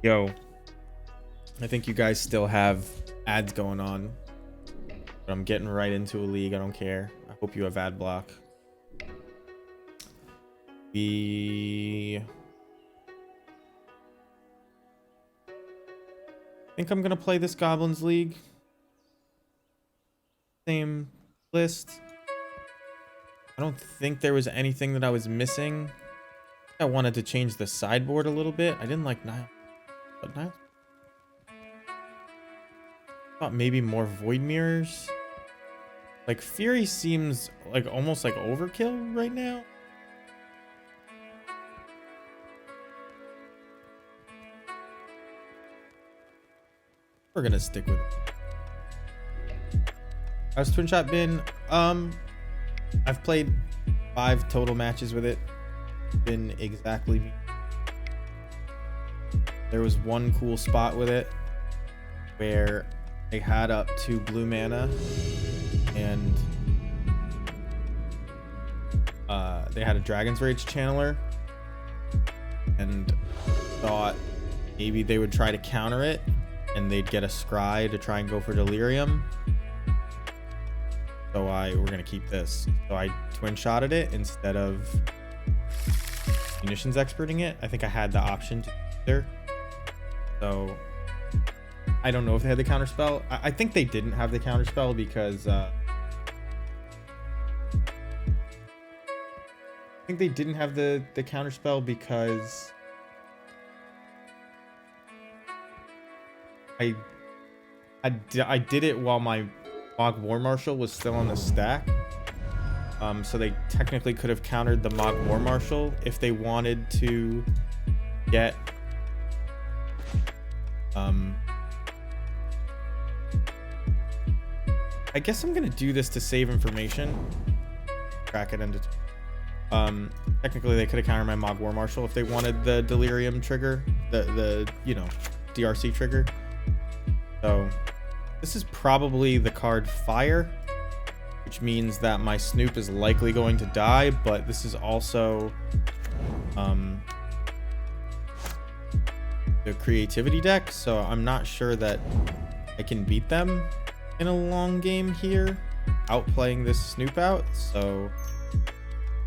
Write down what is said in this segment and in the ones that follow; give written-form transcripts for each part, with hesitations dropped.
Yo, I think you guys still have ads going on, but I'm getting right into a league. I don't care. I hope you have ad block. I think I'm gonna play this Goblins League. Same list. I don't think there was anything that I was missing. I wanted to change the sideboard a little bit. I didn't like Nile, but Nile. Thought maybe more void mirrors. Like Fury seems like almost like overkill right now. We're gonna stick with it. How's Twin Shot been? I've played 5 total matches with it. Been exactly. There was one cool spot with it where they had up 2 blue mana and they had a Dragon's Rage channeler and thought maybe they would try to counter it and they'd get a scry to try and go for delirium. So we're gonna keep this. So I twin shotted it instead of munitions experting it. I think I had the option to either. So I don't know if they had the counterspell. I think they didn't have the counterspell because I think they didn't have the counterspell because I did it while my Mog War Marshal was still on the stack. So they technically could have countered the Mog War Marshal if they wanted to get I guess I'm gonna do this to save information. Crack it into technically they could have countered my Mog War Marshal if they wanted the delirium trigger, the you know, DRC trigger. So this is probably the card Fire, which means that my Snoop is likely going to die, but this is also the creativity deck, so I'm not sure that I can beat them in a long game here, outplaying this Snoop out, so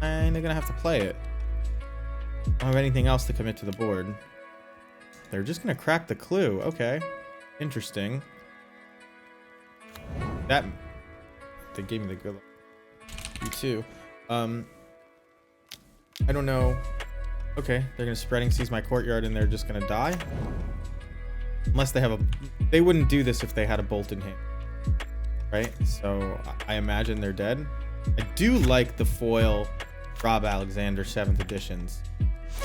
I'm gonna have to play it. I don't have anything else to commit to the board. They're just gonna crack the clue. Okay, interesting. That they gave me the good luck. You too. I don't know. Okay, they're gonna spreading seize my courtyard and they're just gonna die. Unless they have a, they wouldn't do this if they had a bolt in hand, right? So I imagine they're dead. I do like the foil Rob Alexander 7th editions.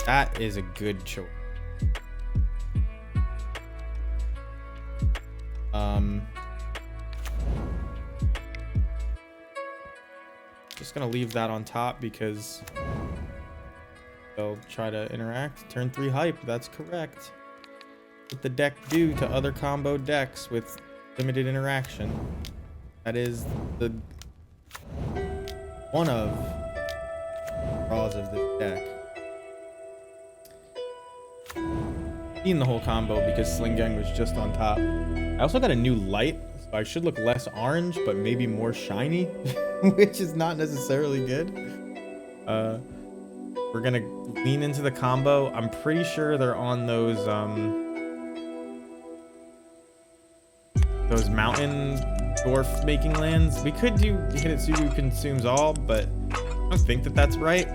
That is a good choice. Just gonna leave that on top because they'll try to interact. Turn 3 hype, that's correct. What the deck do to other combo decks with limited interaction. That is the one of draws of this deck. Seen the whole combo because Sling Gang was just on top. I also got a new light, so I should look less orange, but maybe more shiny, which is not necessarily good. We're gonna lean into the combo. I'm pretty sure they're on those mountain dwarf making lands. We could do Hitotsugu consumes all, but I don't think that that's right.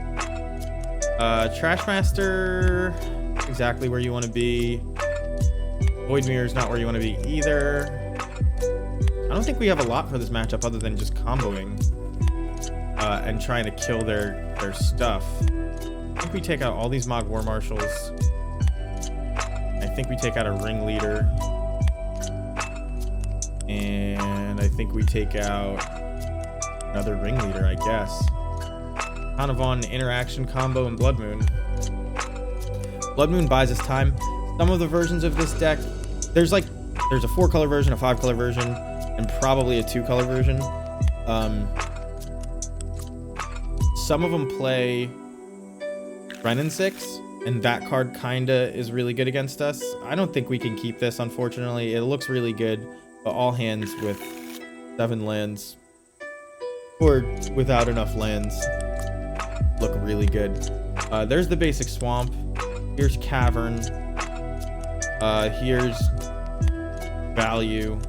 Trashmaster, exactly where you want to be. Void Mirror is not where you want to be either. I don't think we have a lot for this matchup other than just comboing and trying to kill their stuff. I think we take out all these Mog War Marshals. I think we take out a Ringleader. And I think we take out another Ringleader, I guess. Kind of on interaction combo and Blood Moon. Blood Moon buys us time. Some of the versions of this deck, there's a 4-color version, a 5-color version, and probably a 2-color version. Some of them play Renin 6, And that card kinda is really good against us. I don't think we can keep this, unfortunately. It looks really good, but all hands with 7 lands or without enough lands look really good. There's the basic swamp. Here's cavern. Here's value.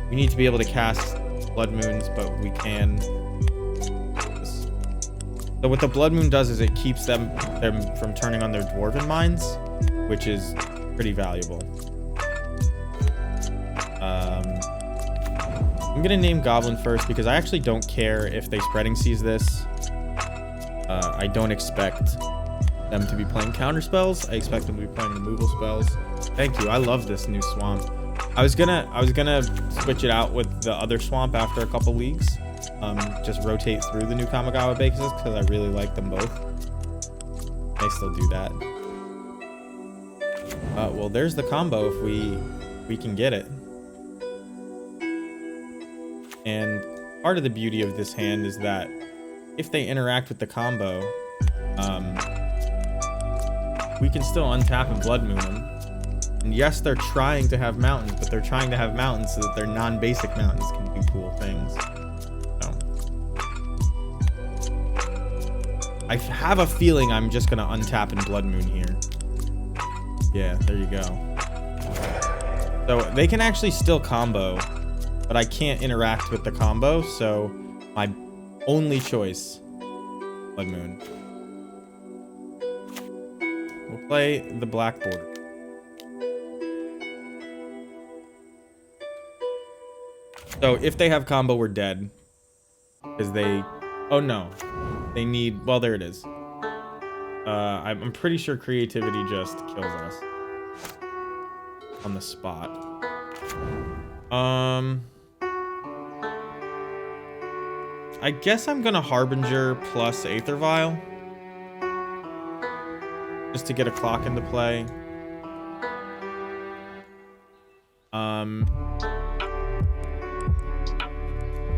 We need to be able to cast blood moons, but we can. So what the blood moon does is it keeps them from turning on their dwarven mines, which is pretty valuable. I'm gonna name Goblin first because I actually don't care if they spreading seas this. I don't expect them to be playing counter spells. I expect them to be playing removal spells. Thank you. I love this new swamp. I was gonna switch it out with the other swamp after a couple leagues. Just rotate through the new Kamigawa bases because I really like them both. I still do that. Well, there's the combo if we can get it. And part of the beauty of this hand is that if they interact with the combo, we can still untap and blood moon them. And yes, they're trying to have mountains, but they're trying to have mountains so that their non-basic mountains can do cool things. I have a feeling I'm just gonna untap and blood moon here. Yeah, there you go. So they can actually still combo, but I can't interact with the combo, so my only choice, blood moon. We'll play the black border. So if they have combo, we're dead. Because they... Oh, no. They need... Well, there it is. I'm pretty sure creativity just kills us. On the spot. I guess I'm gonna Harbinger plus Aether Vial. Just to get a clock into play.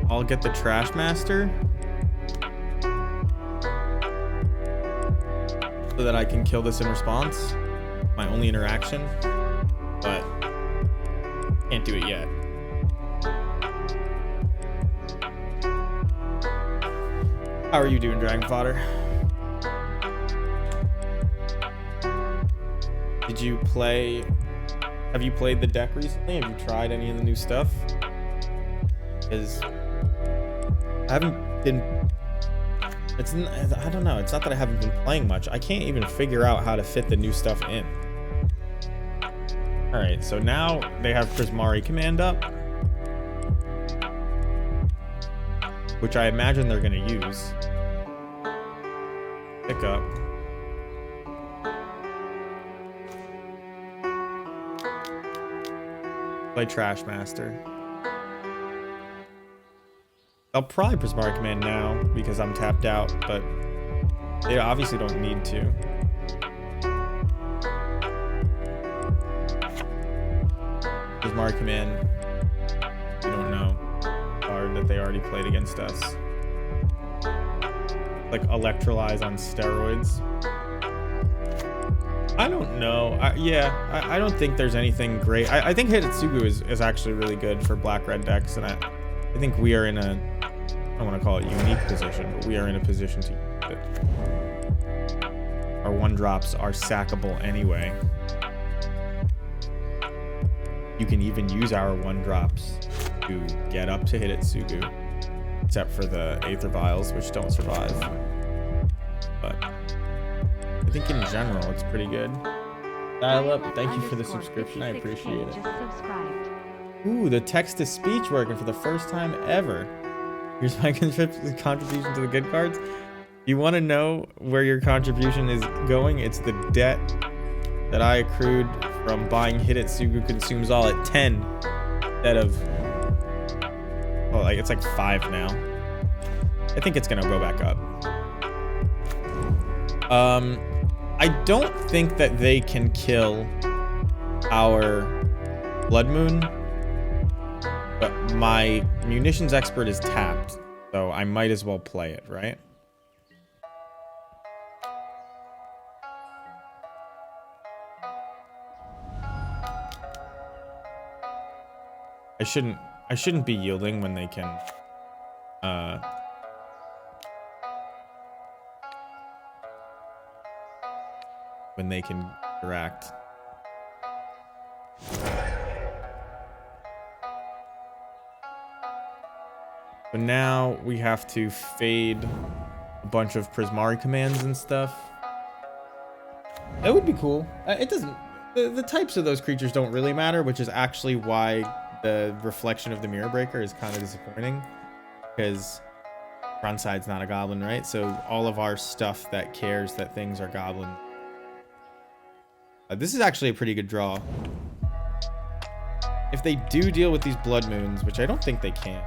I'll get the Trash Master. So that I can kill this in response. My only interaction. But can't do it yet. How are you doing, Dragon Fodder? Did you play... Have you played the deck recently? Have you tried any of the new stuff? Because I haven't been... I don't know. It's not that I haven't been playing much. I can't even figure out how to fit the new stuff in. Alright, so now they have Prismari Command up. Which I imagine they're going to use. Pick up. Play Trash Master. I'll probably Prismari Command now because I'm tapped out, but they obviously don't need to. Prismari Command, you don't know, card that they already played against us. Like Electrolyze on steroids. I don't know. I don't think there's anything great. I think Hitotsugu is actually really good for black-red decks, and I think we are in a, I don't want to call it unique position, but we are in a position to use it. Our 1-drops are sackable anyway. You can even use our 1-drops to get up to Hitotsugu, except for the Aether Vials, which don't survive. But I think in general, it's pretty good. Dial Up, thank you for the subscription. I appreciate it. Ooh, the text-to-speech working for the first time ever. Here's my contribution to the good cards. You want to know where your contribution is going? It's the debt that I accrued from buying Hitotsugu Consumes All at 10 instead of... Oh, like it's like 5 now. I think it's going to go back up. I don't think that they can kill our Blood Moon, but my Munitions Expert is tapped, so I might as well play it, right? I shouldn't be yielding when they can interact. But now we have to fade a bunch of Prismari commands and stuff. That would be cool. It doesn't... The types of those creatures don't really matter, which is actually why the reflection of the Mirror Breaker is kind of disappointing. Because Frontside's not a goblin, right? So all of our stuff that cares that things are goblin. This is actually a pretty good draw. If they do deal with these Blood Moons, which I don't think they can,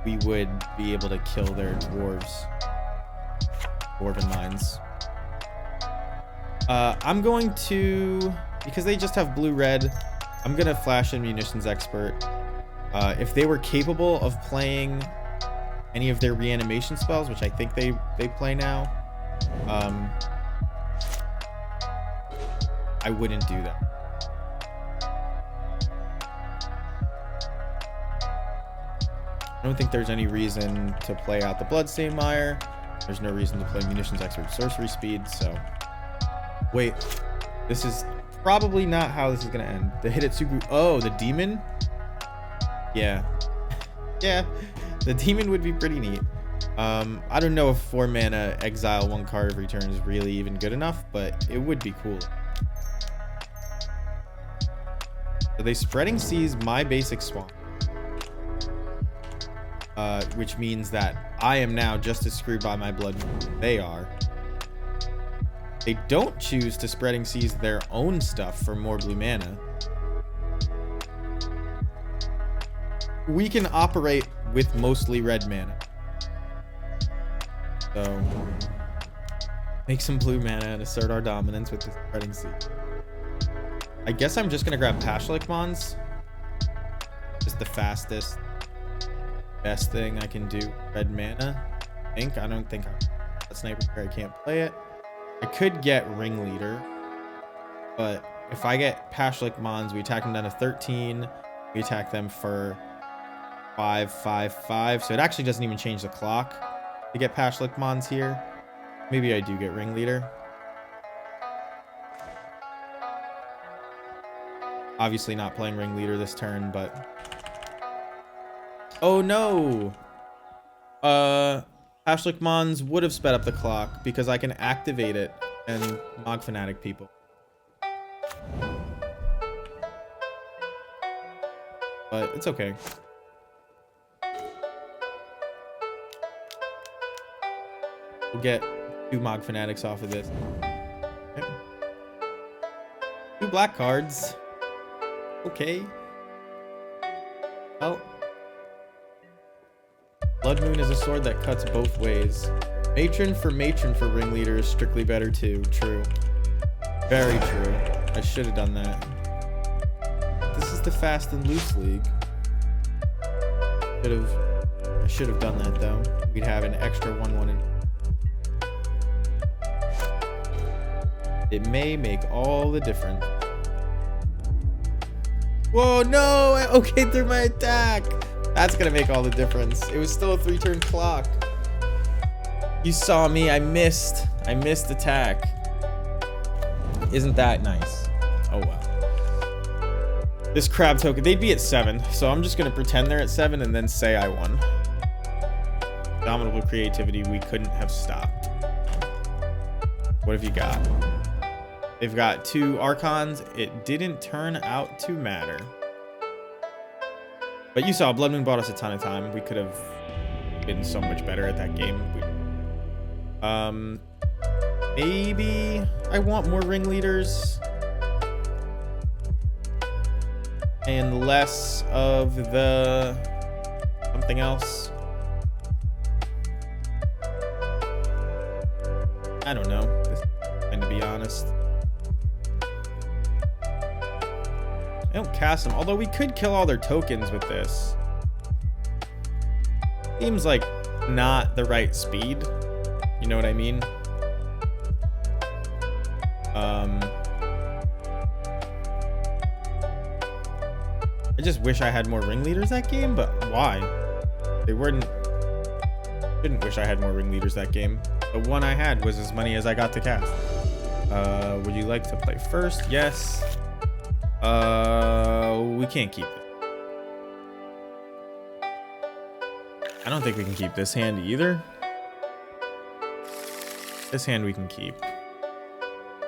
we would be able to kill their dwarven mines. I'm going to, because they just have blue-red, I'm going to flash in Munitions Expert. If they were capable of playing any of their reanimation spells, which I think they play now, I wouldn't do that. I don't think there's any reason to play out the Bloodstained Mire. There's no reason to play Munitions Expert Sorcery Speed, so... Wait, this is probably not how this is going to end. The Hidetsugu... Oh, the Demon? Yeah. Yeah, the Demon would be pretty neat. I don't know if 4 mana exile 1 card every turn is really even good enough, but it would be cool. So they Spreading Seas my basic swamp. Which means that I am now just as screwed by my blood as they are. They don't choose to Spreading Seas their own stuff for more blue mana. We can operate with mostly red mana. So, make some blue mana and assert our dominance with the Spreading Sea. I guess I'm just going to grab Pashlik Mons. Just the fastest, best thing I can do. Red mana. I don't think I'm a sniper. I can't play it. I could get Ringleader. But if I get Pashlik Mons, we attack them down to 13. We attack them for 5, 5, 5. So it actually doesn't even change the clock to get Pashlik Mons here. Maybe I do get Ringleader. Obviously not playing Ringleader this turn, but... Oh no! Pashlik Mons would have sped up the clock because I can activate it and Mog Fanatic people. But it's okay. We'll get 2 Mog Fanatics off of this. Okay. 2 black cards. Okay. Well, Blood Moon is a sword that cuts both ways. Matron for Ringleader is strictly better too. True. Very true. I should have done that. This is the Fast and Loose League. I should have done that though. We'd have an extra 1/1 in. It may make all the difference. Whoa, no! I okayed through my attack! That's gonna make all the difference. It was still a 3-turn clock. You saw me, I missed. I missed attack. Isn't that nice? Oh, wow. This crab token, they'd be at 7, so I'm just gonna pretend they're at 7 and then say I won. Dominable creativity, we couldn't have stopped. What have you got? They've got 2 Archons. It didn't turn out to matter. But you saw Blood Moon bought us a ton of time. We could have been so much better at that game. Maybe I want more Ringleaders and less of the something else. I don't know. And to be honest, I don't cast them, although we could kill all their tokens with this. Seems like not the right speed. You know what I mean? I just wish I had more ringleaders that game, but why? They weren't. Didn't wish I had more ringleaders that game. The one I had was as many as I got to cast. Would you like to play first? Yes. We can't keep it. I don't think we can keep this hand either. This hand we can keep.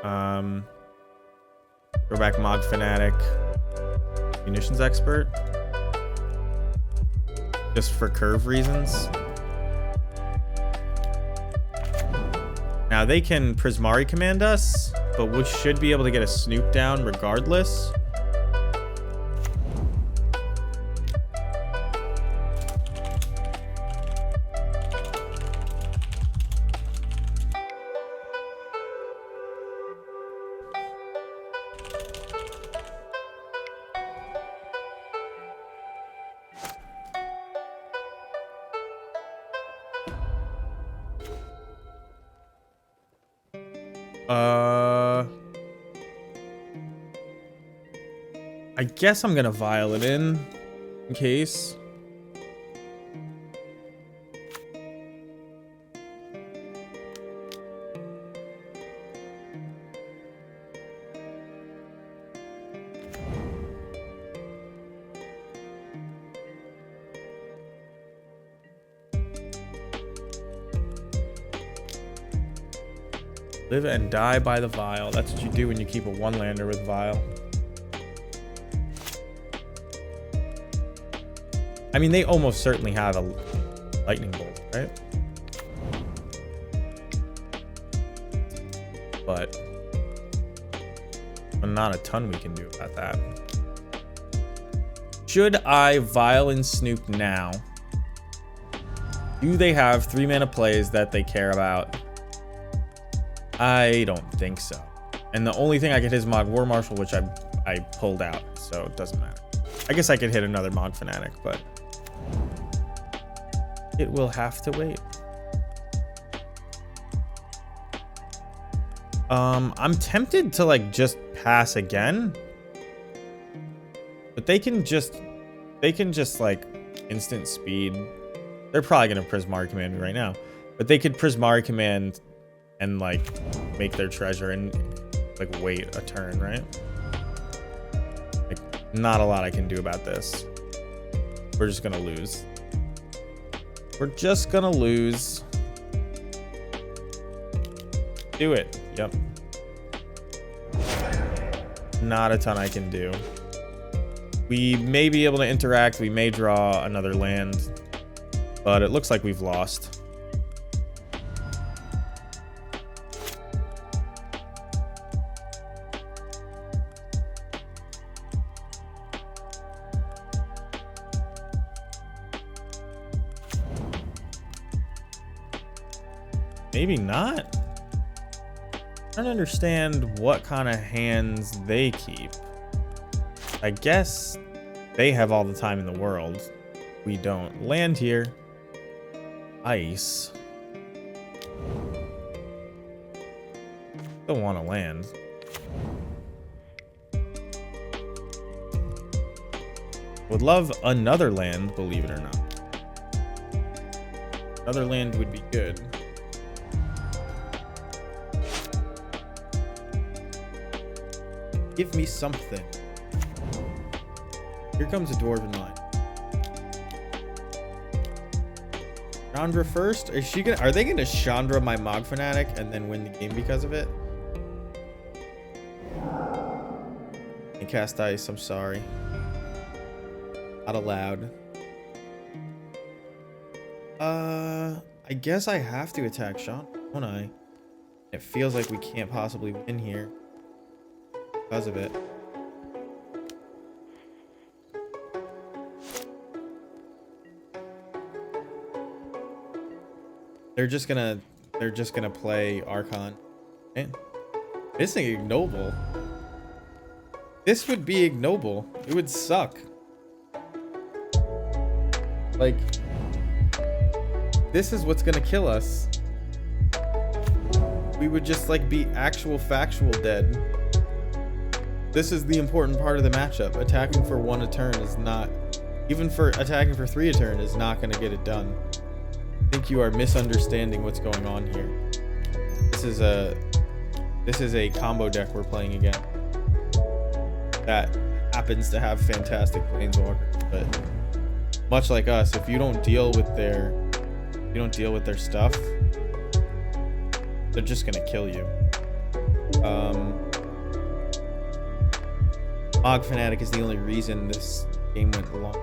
Go back Mog Fanatic. Munitions Expert. Just for curve reasons. Now they can Prismari command us, but we should be able to get a Snoop down regardless. I guess I'm gonna vial it in case. Live and die by the vial. That's what you do when you keep a one-lander with vial. I mean, they almost certainly have a lightning bolt, right? But not a ton we can do about that. Should I vial and Snoop now? Do they have 3 mana plays that they care about? I don't think so. And the only thing I could hit is Mog War Marshal, which I pulled out, so it doesn't matter. I guess I could hit another Mog Fanatic, but it will have to wait. I'm tempted to like just pass again, but they can just like instant speed. They're probably gonna Prismari command me right now, but they could Prismari command and like make their treasure and like wait a turn, right? Like not a lot I can do about this. We're just gonna lose. We're just gonna lose. Do it. Yep. Not a ton I can do. We may be able to interact. We may draw another land, but it looks like we've lost. Maybe not. I don't understand what kind of hands they keep. I guess they have all the time in the world. We don't. Land here. Ice. Don't want to land. Would love another land, believe it or not. Another land would be good. Give me something. Here comes a Dwarven Mine. Chandra first? Are they gonna Chandra my Mog Fanatic and then win the game because of it? And cast ice, I'm sorry. Not allowed. I guess I have to attack Chandra, don't I? It feels like we can't possibly win here because of it. They're just gonna play Archon. Man, this is ignoble. This would be ignoble. It would suck. Like, this is what's gonna kill us. We would just like be actual factual dead. This is the important part of the matchup. Attacking for 1 a turn is not, even for attacking for 3 a turn is not going to get it done. I think you are misunderstanding what's going on here. This is a combo deck we're playing again that happens to have fantastic planeswalkers, but much like us, if you don't deal with their stuff, they're just gonna kill you. Mog Fanatic is the only reason this game went long.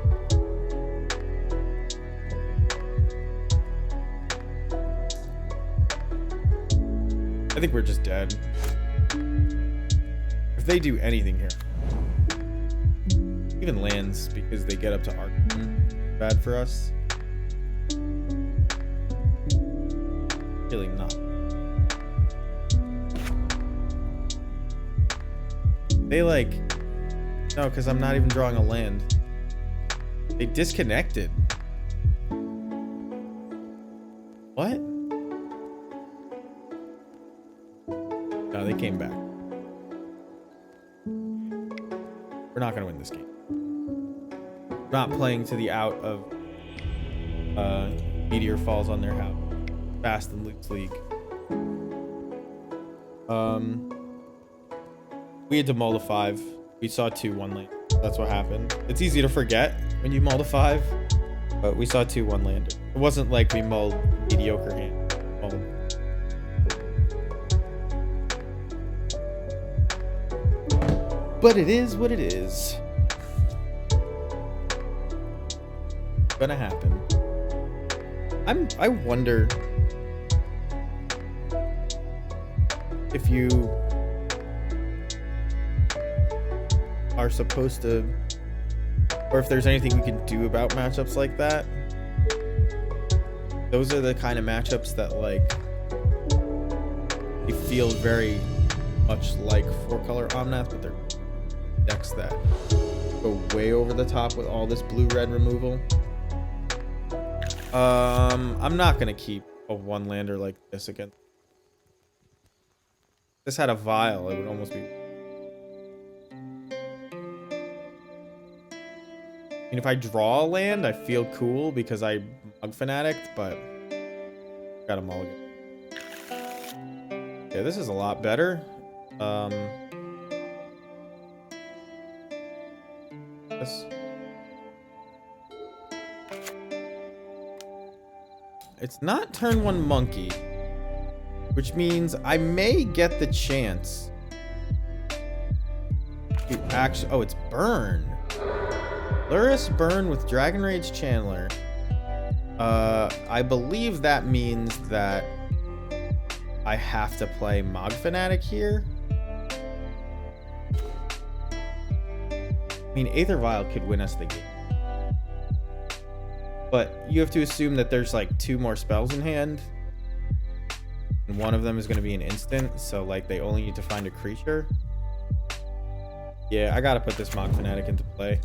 I think we're just dead. If they do anything here, even lands, because they get up to Arc, bad for us. Really not. They like, no, because I'm not even drawing a land. They disconnected. What? No, they came back. We're not gonna win this game. We're not playing to the out of Meteor Falls on their house. Fast and Loose League. We had to mull to 5. We saw 2-1 land. That's what happened. It's easy to forget when you mull to 5, but we saw 2-1 land. It wasn't like we mulled mediocre hand. But it is what it is. Gonna happen. I wonder if you are supposed to, or if there's anything we can do about matchups like that. Those are the kind of matchups that, like, they feel very much like 4-color Omnath, but they're decks that go way over the top with all this blue-red removal. I'm not gonna keep a 1-lander like this again. If this had a Vial, it would almost be. I mean, if I draw a land, I feel cool because I Mug Fanatic, but got a mulligan. Yeah, this is a lot better. It's not turn 1 monkey, which means I may get the chance to actually. Oh, it's burn. Luris burn with Dragon Rage Channeler. I believe that means that I have to play Mog Fanatic here. I mean, Aether Vial could win us the game. But you have to assume that there's like 2 more spells in hand. And one of them is going to be an instant. So like they only need to find a creature. Yeah, I got to put this Mog Fanatic into play.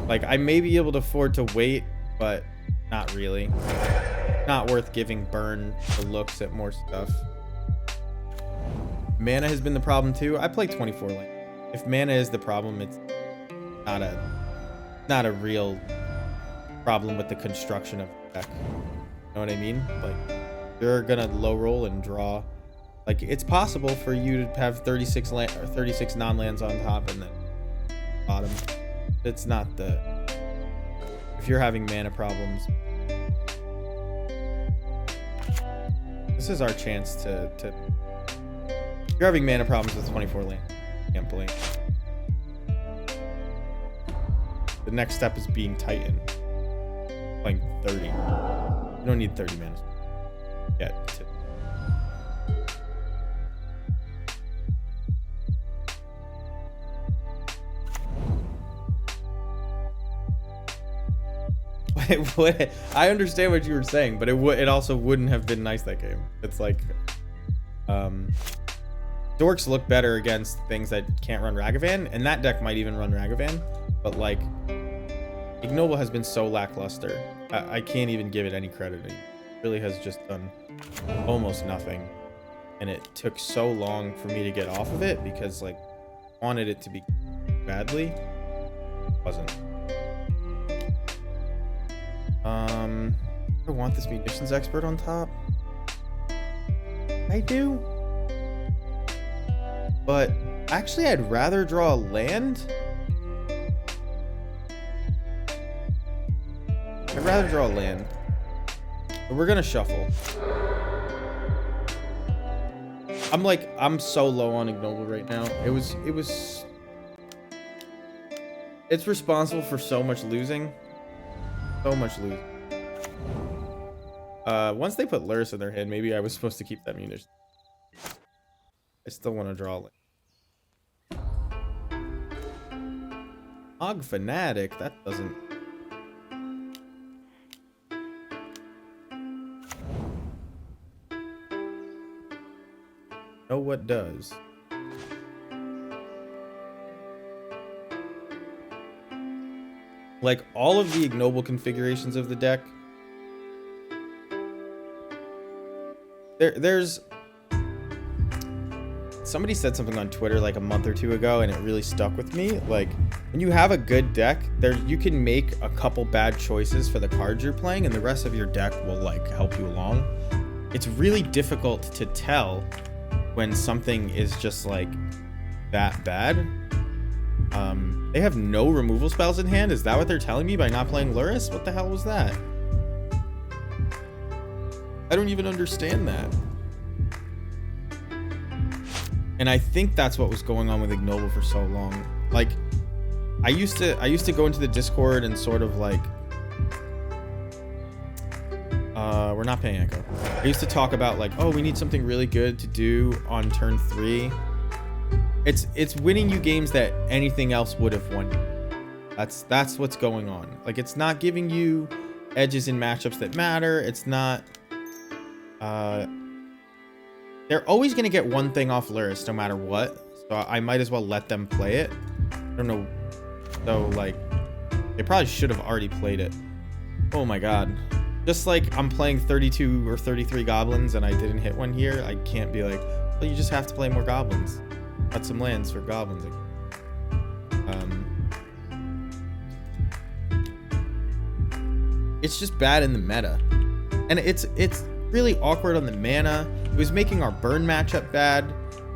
Like I may be able to afford to wait, but not really. Not worth giving burn for looks at more stuff. Mana has been the problem too. I play 24 land. If mana is the problem, it's not a real problem with the construction of the deck. You know what I mean? Like you're gonna low roll and draw. Like it's possible for you to have 36 land or 36 non-lands on top and then bottom. It's not the. If you're having mana problems, this is our chance to. If you're having mana problems with 24 land, can't blink. The next step is being Titan. Playing 30. You don't need 30 mana yet. It would. I understand what you were saying, but it also wouldn't have been nice that game. It's like, dorks look better against things that can't run Ragavan, and that deck might even run Ragavan. But like, Ignoble has been so lackluster. I can't even give it any credit. It really has just done almost nothing. and it took so long for me to get off of it because like I wanted it to be badly. It wasn't. I want this munitions expert on top. I do. But actually I'd rather draw a land. I'd rather draw a land. But we're gonna shuffle. I'm so low on ignoble right now. It's responsible for so much losing. So much losing. Once they put Luris in their hand, maybe I was supposed to keep that munition. I still want to draw a land. Og Fanatic, that doesn't... know what does. Like all of the ignoble configurations of the deck, there's somebody said something on Twitter like a month or two ago and it really stuck with me. Like when you have a good deck, you can make a couple bad choices for the cards you're playing and the rest of your deck will like help you along. It's really difficult to tell when something is just like that bad. They have no removal spells in hand. Is that what they're telling me by not playing Luris? What the hell was that? I don't even understand that. And I think that's what was going on with ignoble for so long. Like I used to go into the Discord and sort of like we're not paying echo. I used to talk about like, oh, we need something really good to do on turn 3. It's winning you games that anything else would have won you. That's what's going on. Like it's not giving you edges in matchups that matter. It's not they're always gonna get one thing off Luris no matter what. So I might as well let them play it. I don't know. So like they probably should have already played it. Oh my god. Just like I'm playing 32 or 33 goblins and I didn't hit one here, I can't be like, well, you just have to play more goblins. Got some lands for goblins. It's just bad in the meta. And it's really awkward on the mana. It was making our burn matchup bad.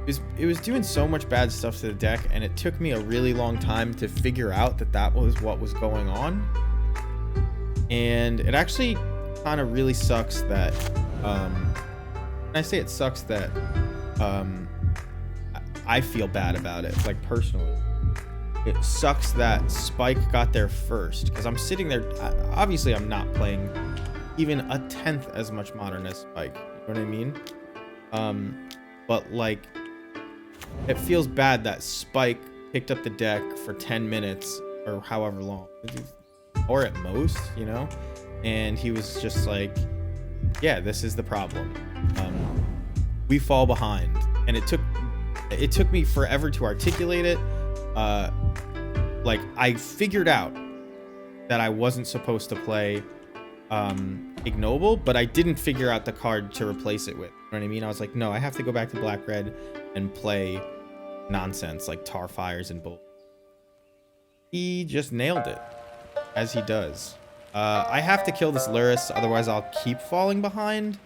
It was doing so much bad stuff to the deck, and it took me a really long time to figure out that was what was going on. And it actually kind of really sucks that and I say it sucks that I feel bad about it, like personally. It sucks that Spike got there first because I'm sitting there. Obviously I'm not playing even a 10th as much modern as Spike, you know what I mean? But like it feels bad that Spike picked up the deck for 10 minutes or however long, or at most, you know, and he was just like, yeah, this is the problem. We fall behind, and it took me forever to articulate it. Like I figured out that I wasn't supposed to play ignoble, but I didn't figure out the card to replace it with. You know what I mean? I was like, no, I have to go back to black red and play nonsense like tar fires and bull. He just nailed it, as he does. I have to kill this Luris, otherwise I'll keep falling behind.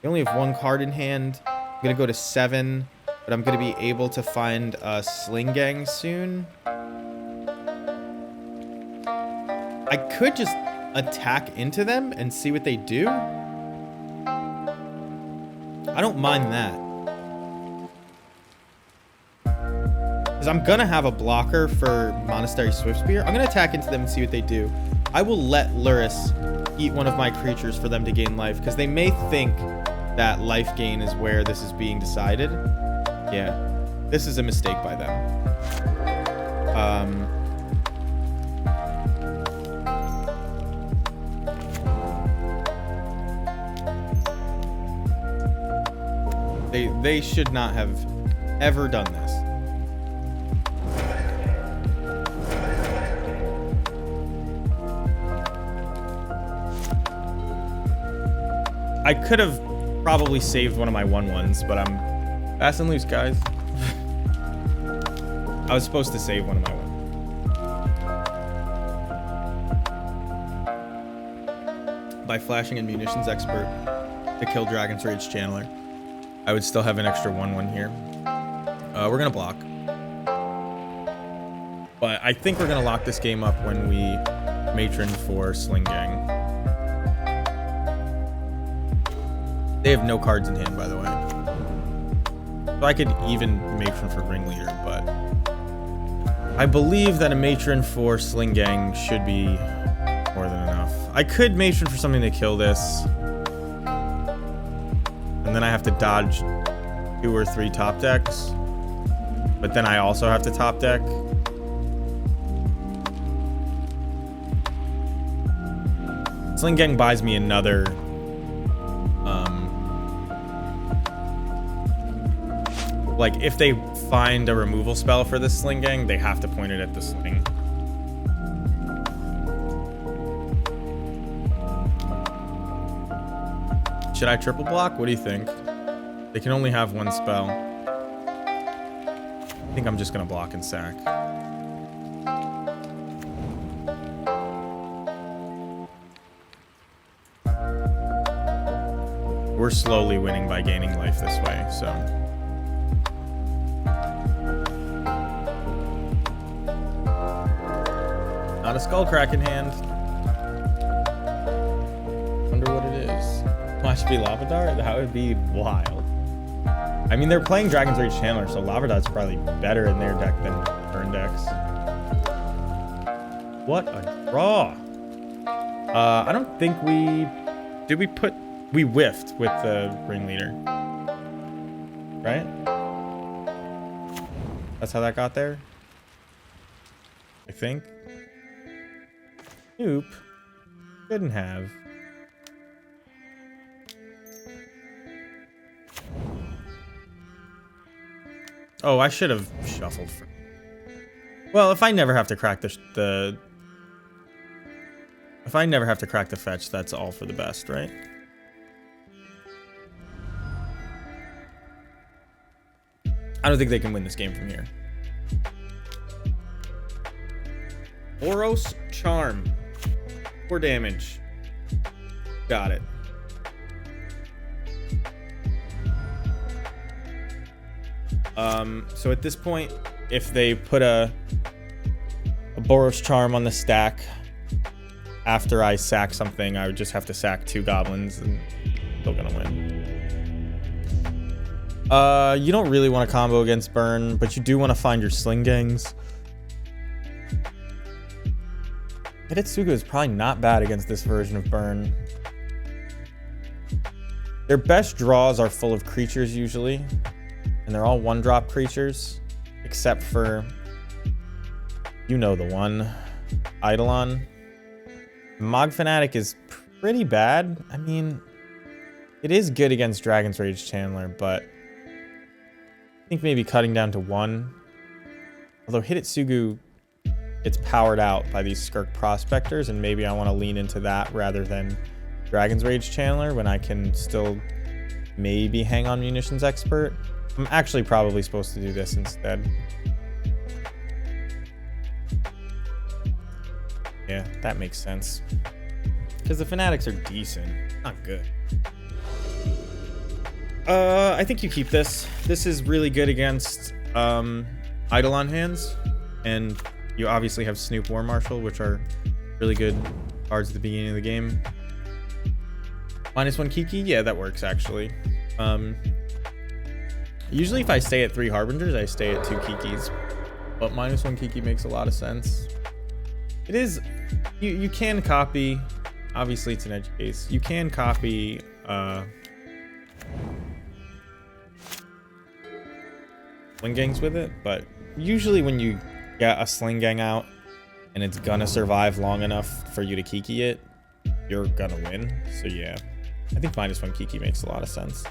I only have one card in hand. I'm gonna go to 7, but I'm gonna be able to find a Sling Gang soon. I could just attack into them and see what they do. I don't mind that. Because I'm gonna have a blocker for Monastery Swiftspear. I'm gonna attack into them and see what they do. I will let Luris eat one of my creatures for them to gain life, because they may think that life gain is where this is being decided. Yeah, this is a mistake by them. They should not have ever done this. I could have probably saved one of my 1/1s, but I'm Fast and loose, guys. I was supposed to save one of my ones. By flashing in munitions expert to kill Dragon's Rage Channeler, I would still have an extra 1/1 here. We're gonna block. But I think we're gonna lock this game up when we matron for Sling Gang. They have no cards in hand, by the way. So I could even matron for Ringleader, but I believe that a matron for Sling Gang should be more than enough. I could matron for something to kill this, and then I have to dodge 2 or 3 top decks, but then I also have to top deck. Sling Gang buys me another like if they find a removal spell for this Sling Gang, they have to point it at the sling. Should I triple block? What do you think? They can only have 1 spell. I think I'm just gonna block and sack. We're slowly winning by gaining life this way, so. Not a Skullcrack in hand. Wonder what it is. Watch be Lava Dart? That would be wild. I mean, they're playing Dragon's Rage Channeler, so Lava Dart's probably better in their deck than Burn decks. What a draw. I don't think we... Did we put... We whiffed with the Ringleader. Right? That's how that got there? I think. Nope. Couldn't have. Oh, I should have shuffled for... Well, if I never have to crack the... If I never have to crack the fetch, that's all for the best, right? I don't think they can win this game from here. Boros Charm. 4 damage. Got it. So at this point, if they put a Boros Charm on the stack after I sack something, I would just have to sack 2 goblins and still gonna win. You don't really want to combo against Burn, but you do want to find your Sling Gangs. Hidetsugu is probably not bad against this version of Burn. Their best draws are full of creatures usually, and they're all 1-drop creatures, except for, you know the one, Eidolon. Mog Fanatic is pretty bad. I mean, it is good against Dragon's Rage Channeler, but I think maybe cutting down to 1. Although Hidetsugu, it's powered out by these Skirk Prospectors, and maybe I want to lean into that rather than Dragon's Rage Channeler when I can still maybe hang on Munitions Expert. I'm actually probably supposed to do this instead. Yeah, that makes sense. Because the Fanatics are decent, not good. I think you keep this. This is really good against Eidolon hands, and you obviously have Snoop War Marshal, which are really good cards at the beginning of the game. -1 Kiki, yeah, that works actually. Usually if I stay at 3 Harbingers, I stay at 2 Kikis, but -1 Kiki makes a lot of sense. It is, you can copy, obviously it's an edge case, you can copy Sling Gangs with it, but usually when you get a Sling Gang out and it's gonna survive long enough for you to Kiki it, you're gonna win. So yeah, I think -1 Kiki makes a lot of sense.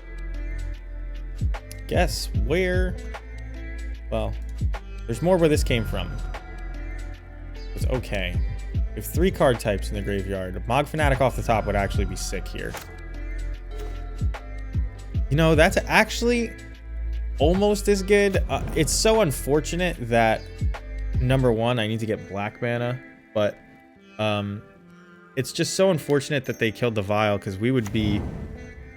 Guess where? Well, there's more where this came from. It's okay. We have 3 card types in the graveyard. Mog Fanatic off the top would actually be sick here. You know, that's actually... almost as good. It's so unfortunate that, number one, I need to get black mana, but it's just so unfortunate that they killed the Vial, because we would be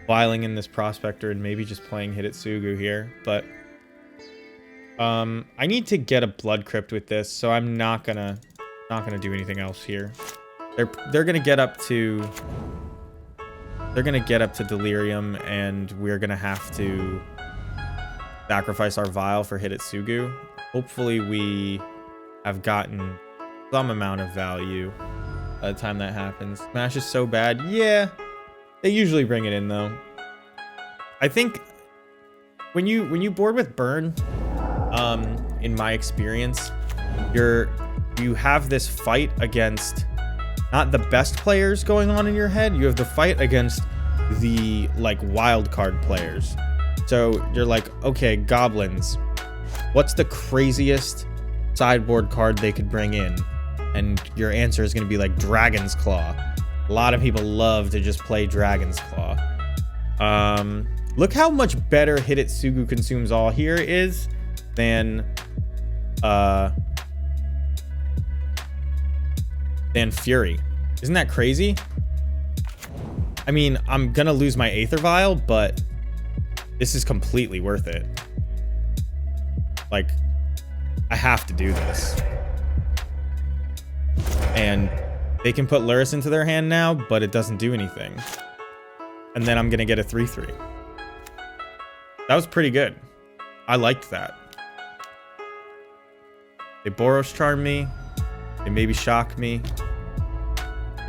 vialing in this Prospector and maybe just playing Hidetsugu here. But I need to get a Blood Crypt with this, so I'm not gonna do anything else here. They're gonna get up to Delirium, and we're gonna have to sacrifice our Vial for Hidetsugu. Hopefully we have gotten some amount of value by the time that happens. Smash is so bad. Yeah, they usually bring it in though. I think when you board with Burn, in my experience, you have this fight against not the best players going on in your head. You have the fight against the like wild card players. So you're like, okay, Goblins, what's the craziest sideboard card they could bring in? And your answer is going to be like Dragon's Claw. A lot of people love to just play Dragon's Claw. Look how much better Hidetsugu Consumes All here is than Fury. Isn't that crazy? I mean, I'm gonna lose my Aether Vial, but this is completely worth it. Like, I have to do this. And they can put Luris into their hand now, but it doesn't do anything. And then I'm gonna get a 3/3. That was pretty good. I liked that. They Boros Charm me. They maybe shock me.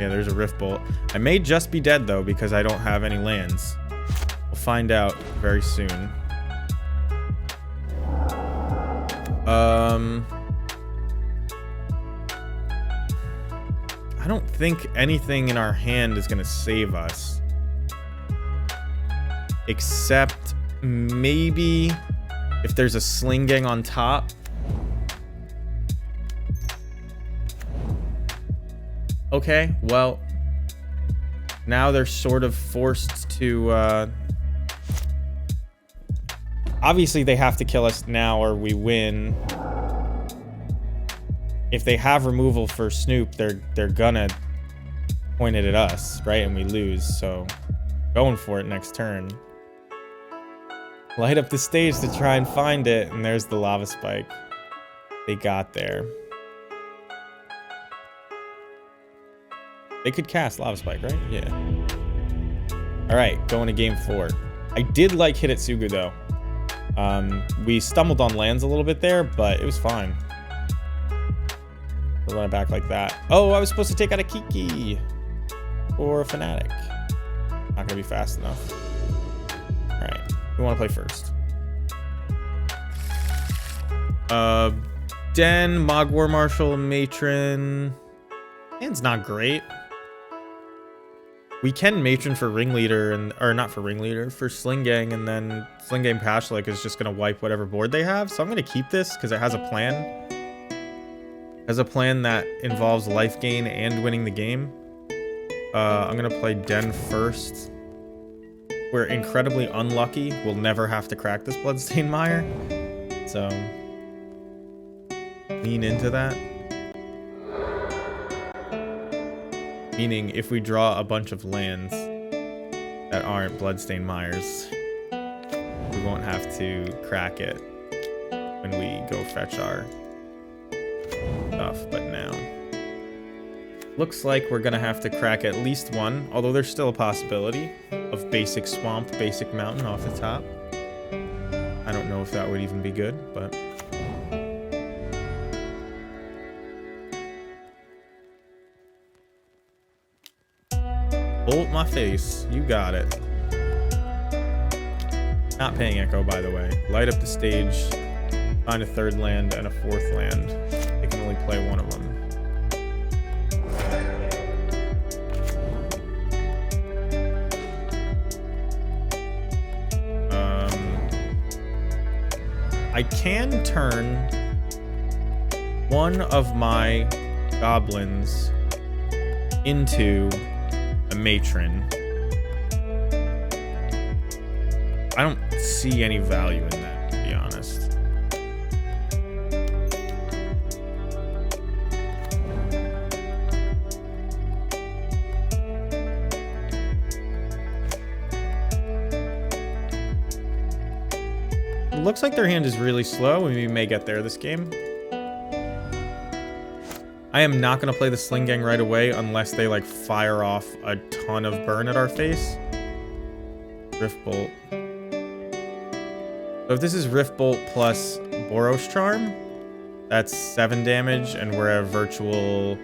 Yeah, there's a Rift Bolt. I may just be dead, though, because I don't have any lands. We'll find out very soon. I don't think anything in our hand is going to save us. Except maybe if there's a Sling Gang on top. Okay, well, now they're sort of forced to, obviously they have to kill us now or we win. If they have removal for Snoop, they're gonna point it at us, right? And we lose, so going for it next turn. Light up the stage to try and find it, and there's the Lava Spike. They got there. They could cast Lava Spike, right? Yeah. Alright, going to game 4. I did like Hidetsugu, though. We stumbled on lands a little bit there, but it was fine. We'll run it back like that. Oh, I was supposed to take out a Kiki. Or a Fanatic. Not gonna be fast enough. Alright, who want to play first? Den, Mogwar Marshal, Matron. Hand's not great. We can Matron for Ringleader, or not for Ringleader, for Sling Gang, and then Sling Gang Pashlik is just going to wipe whatever board they have. So I'm going to keep this because it has a plan. It has a plan that involves life gain and winning the game. I'm going to play Den first. We're incredibly unlucky. We'll never have to crack this Bloodstained Mire. So, lean into that. Meaning, if we draw a bunch of lands that aren't Bloodstained Mires, we won't have to crack it when we go fetch our stuff. But now, looks like we're gonna have to crack at least one, although there's still a possibility of basic Swamp, basic Mountain off the top. I don't know if that would even be good, but... Bolt my face. You got it. Not paying Echo, by the way. Light up the stage. Find a 3rd land and a 4th land. They can only play one of them. I can turn one of my goblins into a matron. I don't see any value in that, to be be honest. It looks like their hand is really slow, and we may get there this game. I am not going to play the Sling Gang right away unless they, like, fire off a ton of burn at our face. Rift Bolt. So if this is Rift Bolt plus Boros Charm, that's 7 damage, and we're at virtual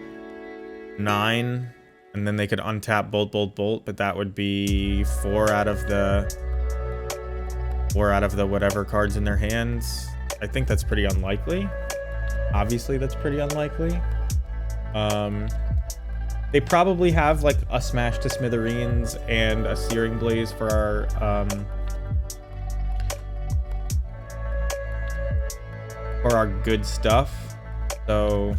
9. And then they could untap Bolt, Bolt, Bolt, but that would be 4 out of the whatever cards in their hands. I think that's pretty unlikely. Obviously, that's pretty unlikely. They probably have like a Smash to Smithereens and a Searing Blaze for our good stuff. So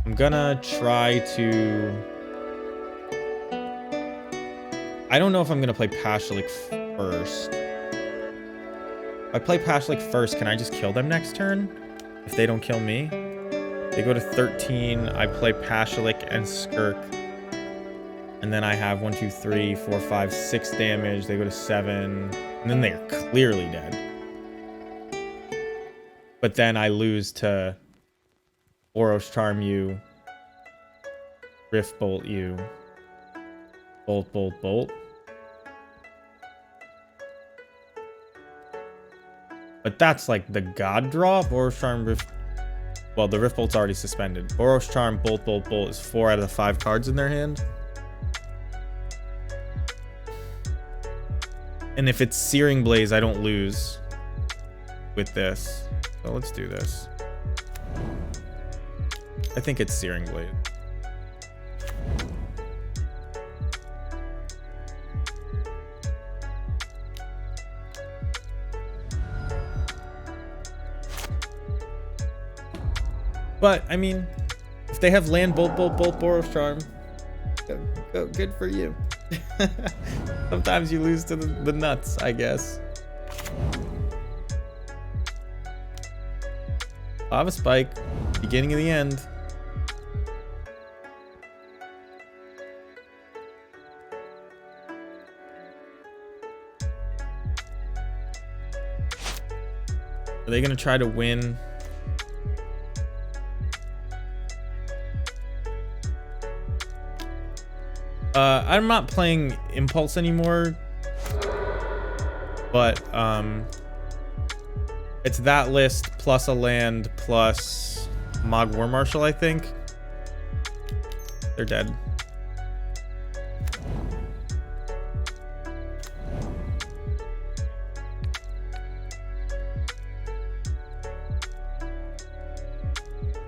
I'm gonna try to... I don't know if I'm gonna play Pashalik first. If I play Pashalik first, can I just kill them next turn? If they don't kill me? They go to 13, I play Pashalik and Skirk. And then I have 1, 2, 3, 4, 5, 6 damage. They go to 7. And then they're clearly dead. But then I lose to Boros Charm you, Rift Bolt you, Bolt, Bolt, Bolt. But that's like the God draw. Boros Charm, Rift... Well, the Rift Bolt's already suspended. Boros Charm, Bolt, Bolt, Bolt is 4 out of the 5 cards in their hand. And if it's Searing Blaze, I don't lose with this. So let's do this. I think it's Searing Blaze. But, I mean, if they have land, Bolt, Bolt, Bolt, Boros Charm, good for you. Sometimes you lose to the nuts, I guess. Lava Spike, beginning of the end. Are they going to try to win? I'm not playing Impulse anymore, but it's that list plus a land plus Mog War Marshal, I think. They're dead.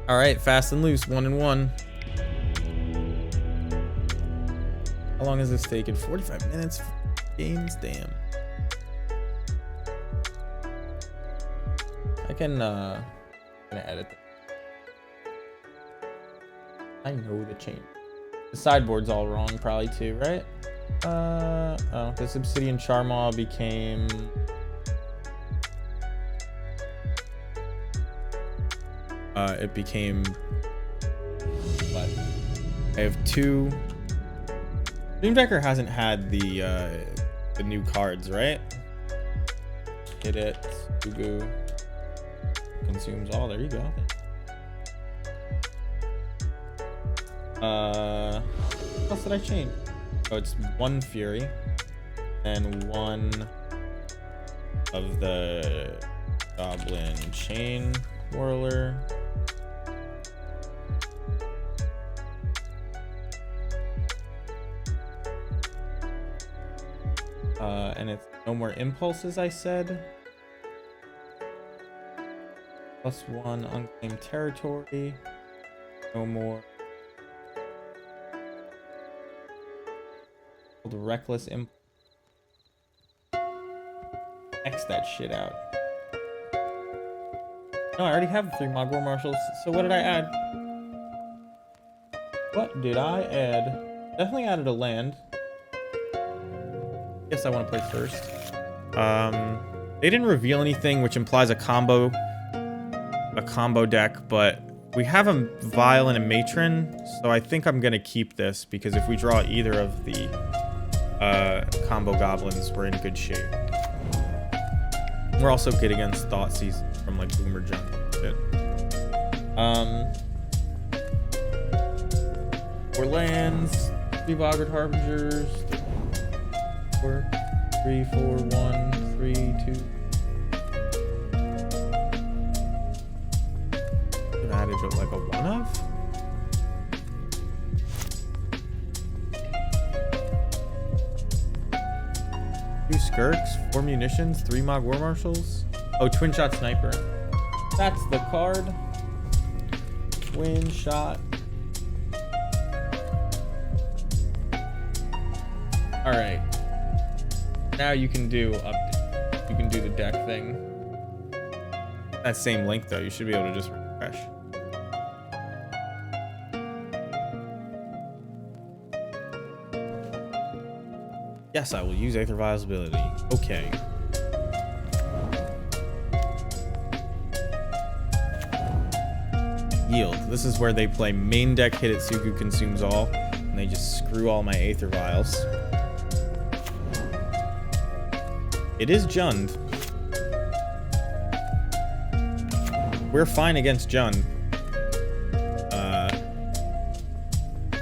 All right, fast and loose, 1 and 1. How long has this taken? 45 minutes? Games? Damn. I can, gonna edit that. I know the change. The sideboard's all wrong, probably, too, right? Oh, this Obsidian Charmaw became... it became... What? I have 2... Dreamdecker hasn't had the new cards, right? Hit it. Goo. Consumes all. There you go. What else did I change? Oh, it's 1 Fury. And 1 of the Goblin Chain Whirler. And it's no more impulses, I said. +1 unclaimed territory. No more. The reckless impulse. X that shit out. No, I already have 3 Mog War Marshals. So what did I add? What did I add? Definitely added a land. Guess I want to play first. They didn't reveal anything, which implies a combo deck, but we have a Vial and a Matron, so I think I'm gonna keep this because if we draw either of the combo goblins, we're in good shape. We're also good against Thoughtseize from like Boomer Jump and shit. 4 lands, 3 Boggart Harbingers, 4, 3, 4, 1, 3, 2. Added like a 1-of? Two Skirks, 4 munitions, 3 Mog War Marshals. Oh, Twin Shot Sniper. That's the card. Twin Shot. Alright. Now you can do the deck thing. That same link though, you should be able to just refresh. Yes, I will use Aether Vial's ability. Okay. Yield. This is where they play main deck Hidetsugu consumes all, and they just screw all my Aether Vials. It is Jund. We're fine against Jund.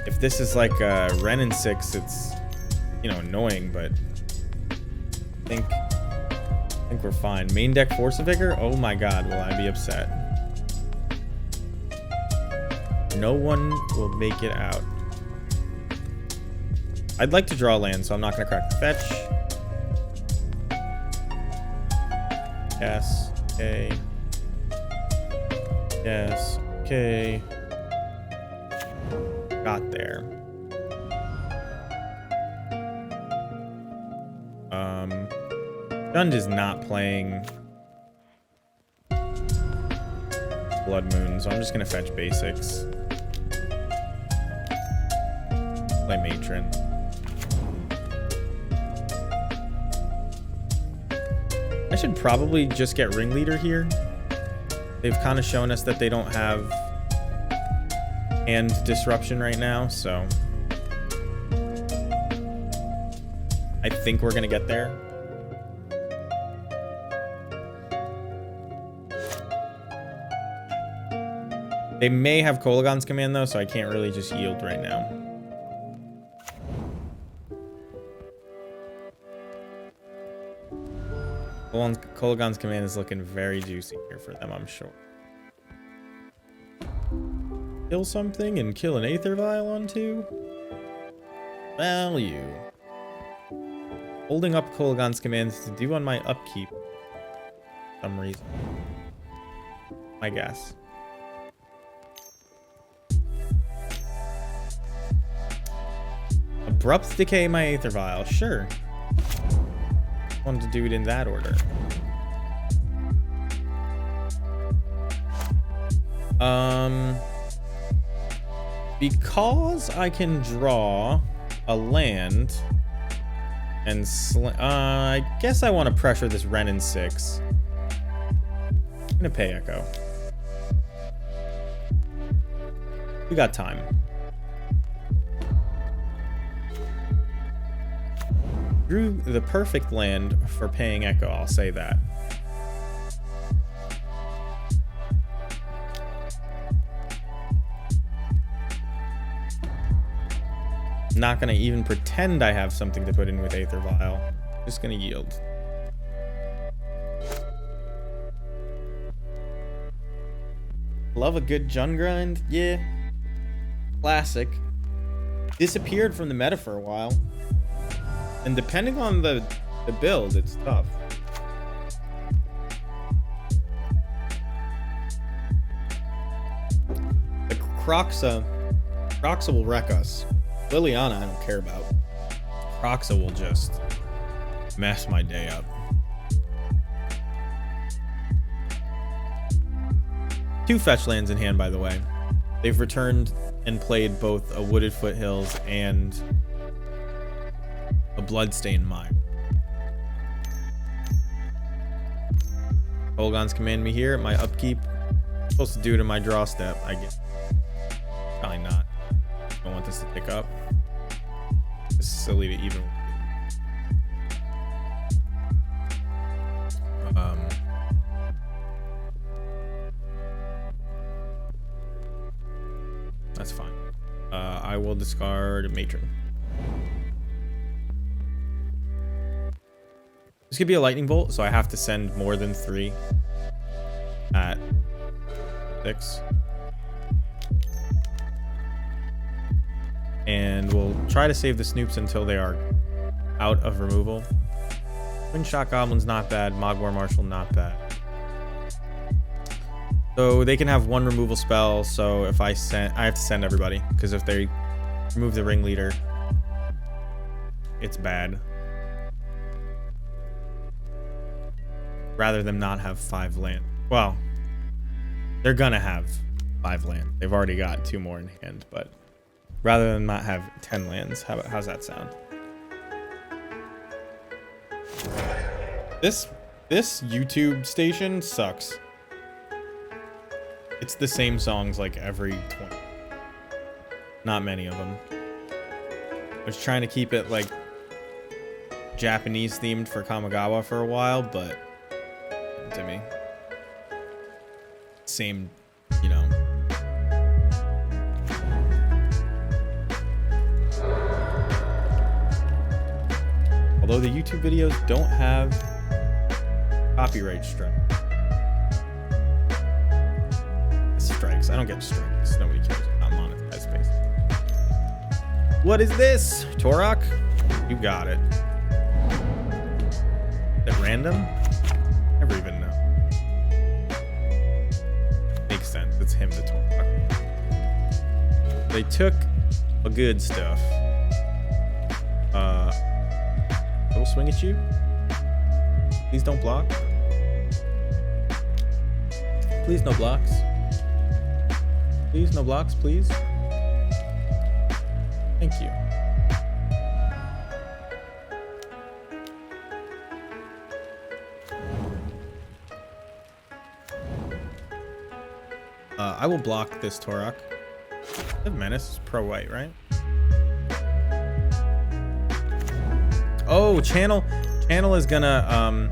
If this is like a Ren and 6, it's, you know, annoying, but I think we're fine. Main deck Force Vigor? Oh my god, will I be upset. No one will make it out. I'd like to draw land, so I'm not gonna crack the fetch. Yes, okay. Yes, okay. Got there. Jund is not playing Blood Moon, so I'm just gonna fetch basics. Play Matron. I should probably just get Ringleader here. They've kind of shown us that they don't have hand disruption right now, so I think we're gonna get there. They may have Kolagon's command though, so I can't really just yield right now. Kolagon's command is looking very juicy here for them, I'm sure. Kill something and kill an Aether Vial on 2? Value. Holding up Kolagon's commands to do on my upkeep. For some reason. My guess. Abrupt decay my Aether Vial, sure. Wanted to do it in that order. Because I can draw a land and I guess I want to pressure this Ren in 6. I'm gonna pay Echo. We got time. Drew the perfect land for paying Echo, I'll say that. Not gonna even pretend I have something to put in with Aether Vial. Just gonna yield. Love a good Jund grind? Yeah. Classic. Disappeared from the meta for a while. And depending on the build, it's tough. The Croxa will wreck us. Liliana, I don't care about. Croxa will just mess my day up. 2 fetch lands in hand, by the way. They've returned and played both a Wooded Foothills and a Bloodstained Mine. Polgon's command me here. My upkeep. I'm supposed to do it in my draw step, I guess. Probably not. Don't want this to pick up. It's silly to even. That's fine. I will discard Matron. This could be a lightning bolt, so I have to send more than 3 at 6. And we'll try to save the Snoops until they are out of removal. Twin Shot Goblin's not bad. Mogwai Marshal not bad. So they can have 1 removal spell. So if I have to send everybody, because if they remove the ringleader, it's bad. Rather than not have 5 land. Well, they're gonna have 5 land. They've already got 2 more in hand, but rather than not have 10 lands, how's that sound? This YouTube station sucks. It's the same songs like every 20. Not many of them. I was trying to keep it like Japanese themed for Kamigawa for a while, but to me, same, you know. Although the YouTube videos don't have copyright strikes. I don't get strikes. Nobody cares about monetized space. What is this? Torok? You got it. Is it random? Never even know. Makes sense. It's him, the Torok. They took the good stuff. I will swing at you. Please don't block. Please no blocks. Please no blocks, please. Thank you. I will block this Torok. The Menace is pro white, right? Oh, Channel is gonna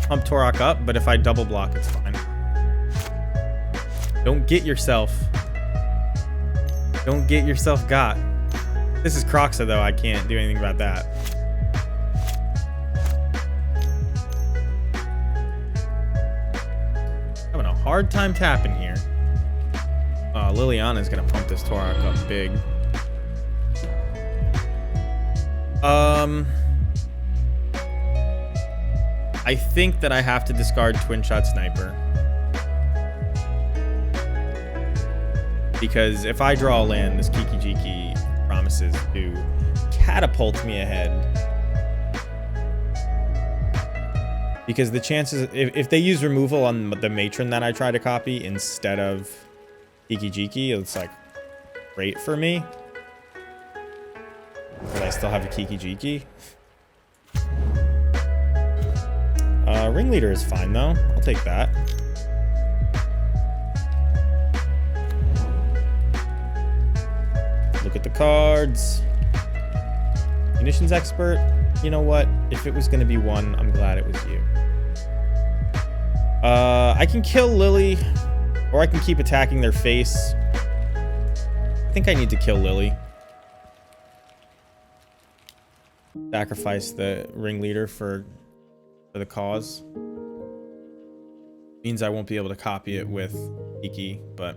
pump Torok up, but if I double block, it's fine. Don't get yourself got. This is Croxa though. I can't do anything about that. Having a hard time tapping here. Liliana's gonna pump this Torok up big. I think that I have to discard Twin Shot Sniper. Because if I draw a land, this Kiki Jiki promises to catapult me ahead. Because the chances, if they use removal on the Matron that I try to copy instead of Kiki Jiki, it's like great for me. But I still have a Kiki Jiki. Ringleader is fine though. I'll take that. Look at the cards. Munitions expert. You know what? If it was going to be 1, I'm glad it was you. I can kill Lily, or I can keep attacking their face. I think I need to kill Lily. Sacrifice the ringleader for the cause. Means I won't be able to copy it with Iki, but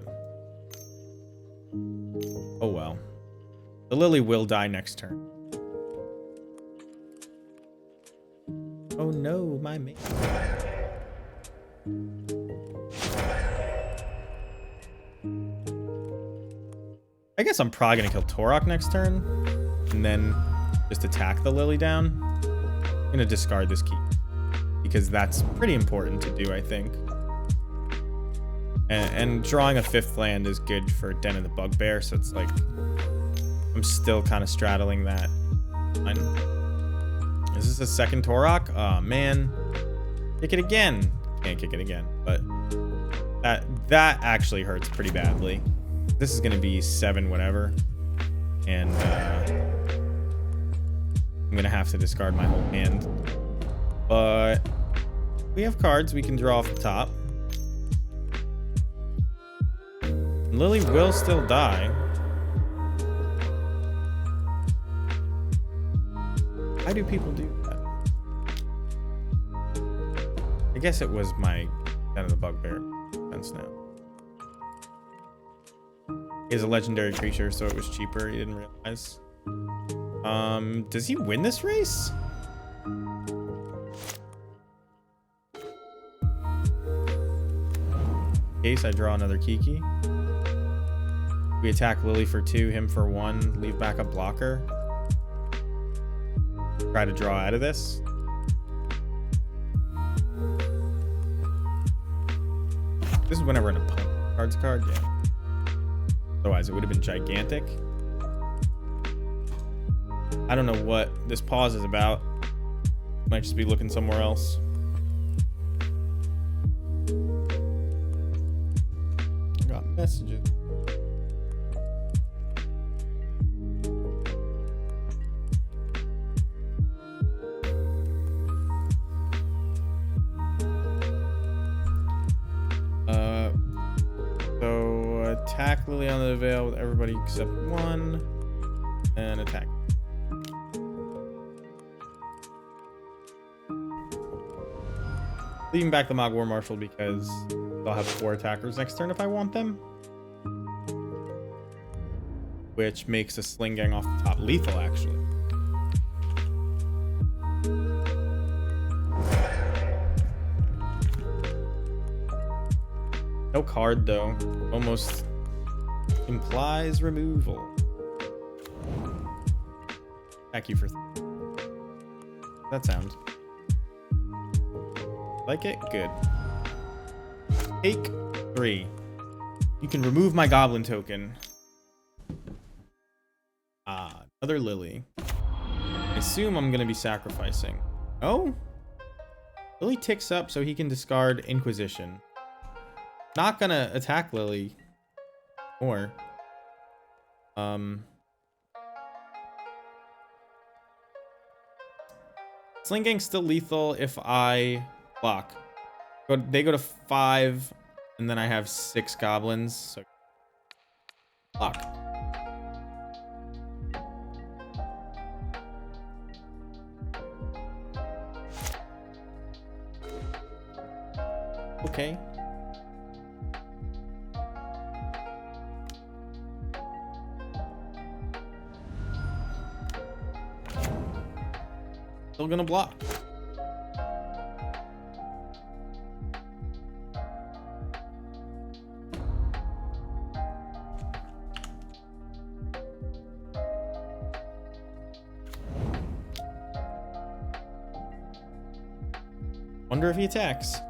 oh well. The Lily will die next turn. Oh no, my mate. I guess I'm probably gonna kill Torok next turn and then just attack the Lily down. I'm gonna discard this key because that's pretty important to do, I think. And drawing a 5th land is good for Den of the Bugbear, so it's like I'm still kind of straddling that. Is this a second Torok? Oh man. Pick it again. Can't kick it again, but that actually hurts pretty badly. This is gonna be 7 whatever, and I'm gonna have to discard my whole hand. But we have cards we can draw off the top. Lily will still die. Why do people do that? I guess it was my Den of the Bugbear defense now. He is a legendary creature, so it was cheaper. He didn't realize. Does he win this race? In case I draw another Kiki. We attack Lily for 2, him for 1, leave back a blocker. Try to draw out of this. This is whenever an opponent cards a card, yeah. Otherwise, it would have been gigantic. I don't know what this pause is about. Might just be looking somewhere else. I got messages. Attack Lily on the Veil with everybody except 1, and attack. Leaving back the Mog War Marshal because they'll have 4 attackers next turn if I want them. Which makes a Sling Gang off the top lethal, actually. No card, though. Almost implies removal. Thank you for that sound. Like it? Good. Take 3. You can remove my goblin token. Another Lily. I assume I'm gonna be sacrificing. Oh? Lily ticks up so he can discard Inquisition. Not gonna attack Lily. Or Sling Gang's still lethal if I block. They go to 5, and then I have 6 goblins. So block. Okay. Still gonna block. Wonder if he attacks.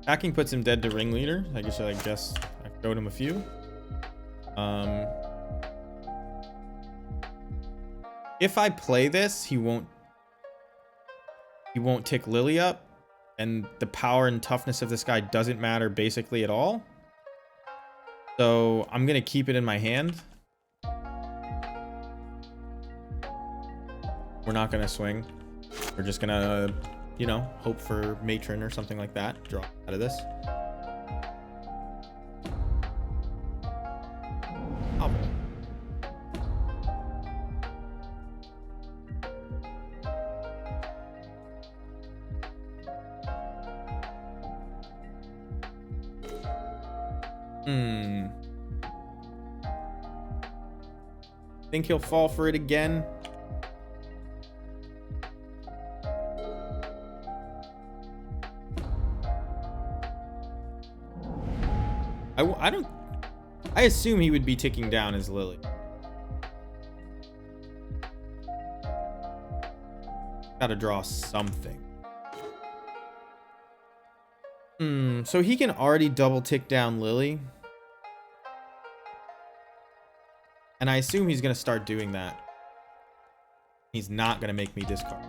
Attacking puts him dead to Ringleader. I guess I showed him a few. If I play this, he won't tick Lily up, and the power and toughness of this guy doesn't matter basically at all. So I'm gonna keep it in my hand. We're not gonna swing. We're just gonna, you know, hope for Matron or something like that. Draw out of this. Think he'll fall for it again? I assume he would be ticking down as Lily. Gotta draw something. So he can already double tick down Lily. And I assume he's gonna start doing that. He's not gonna make me discard.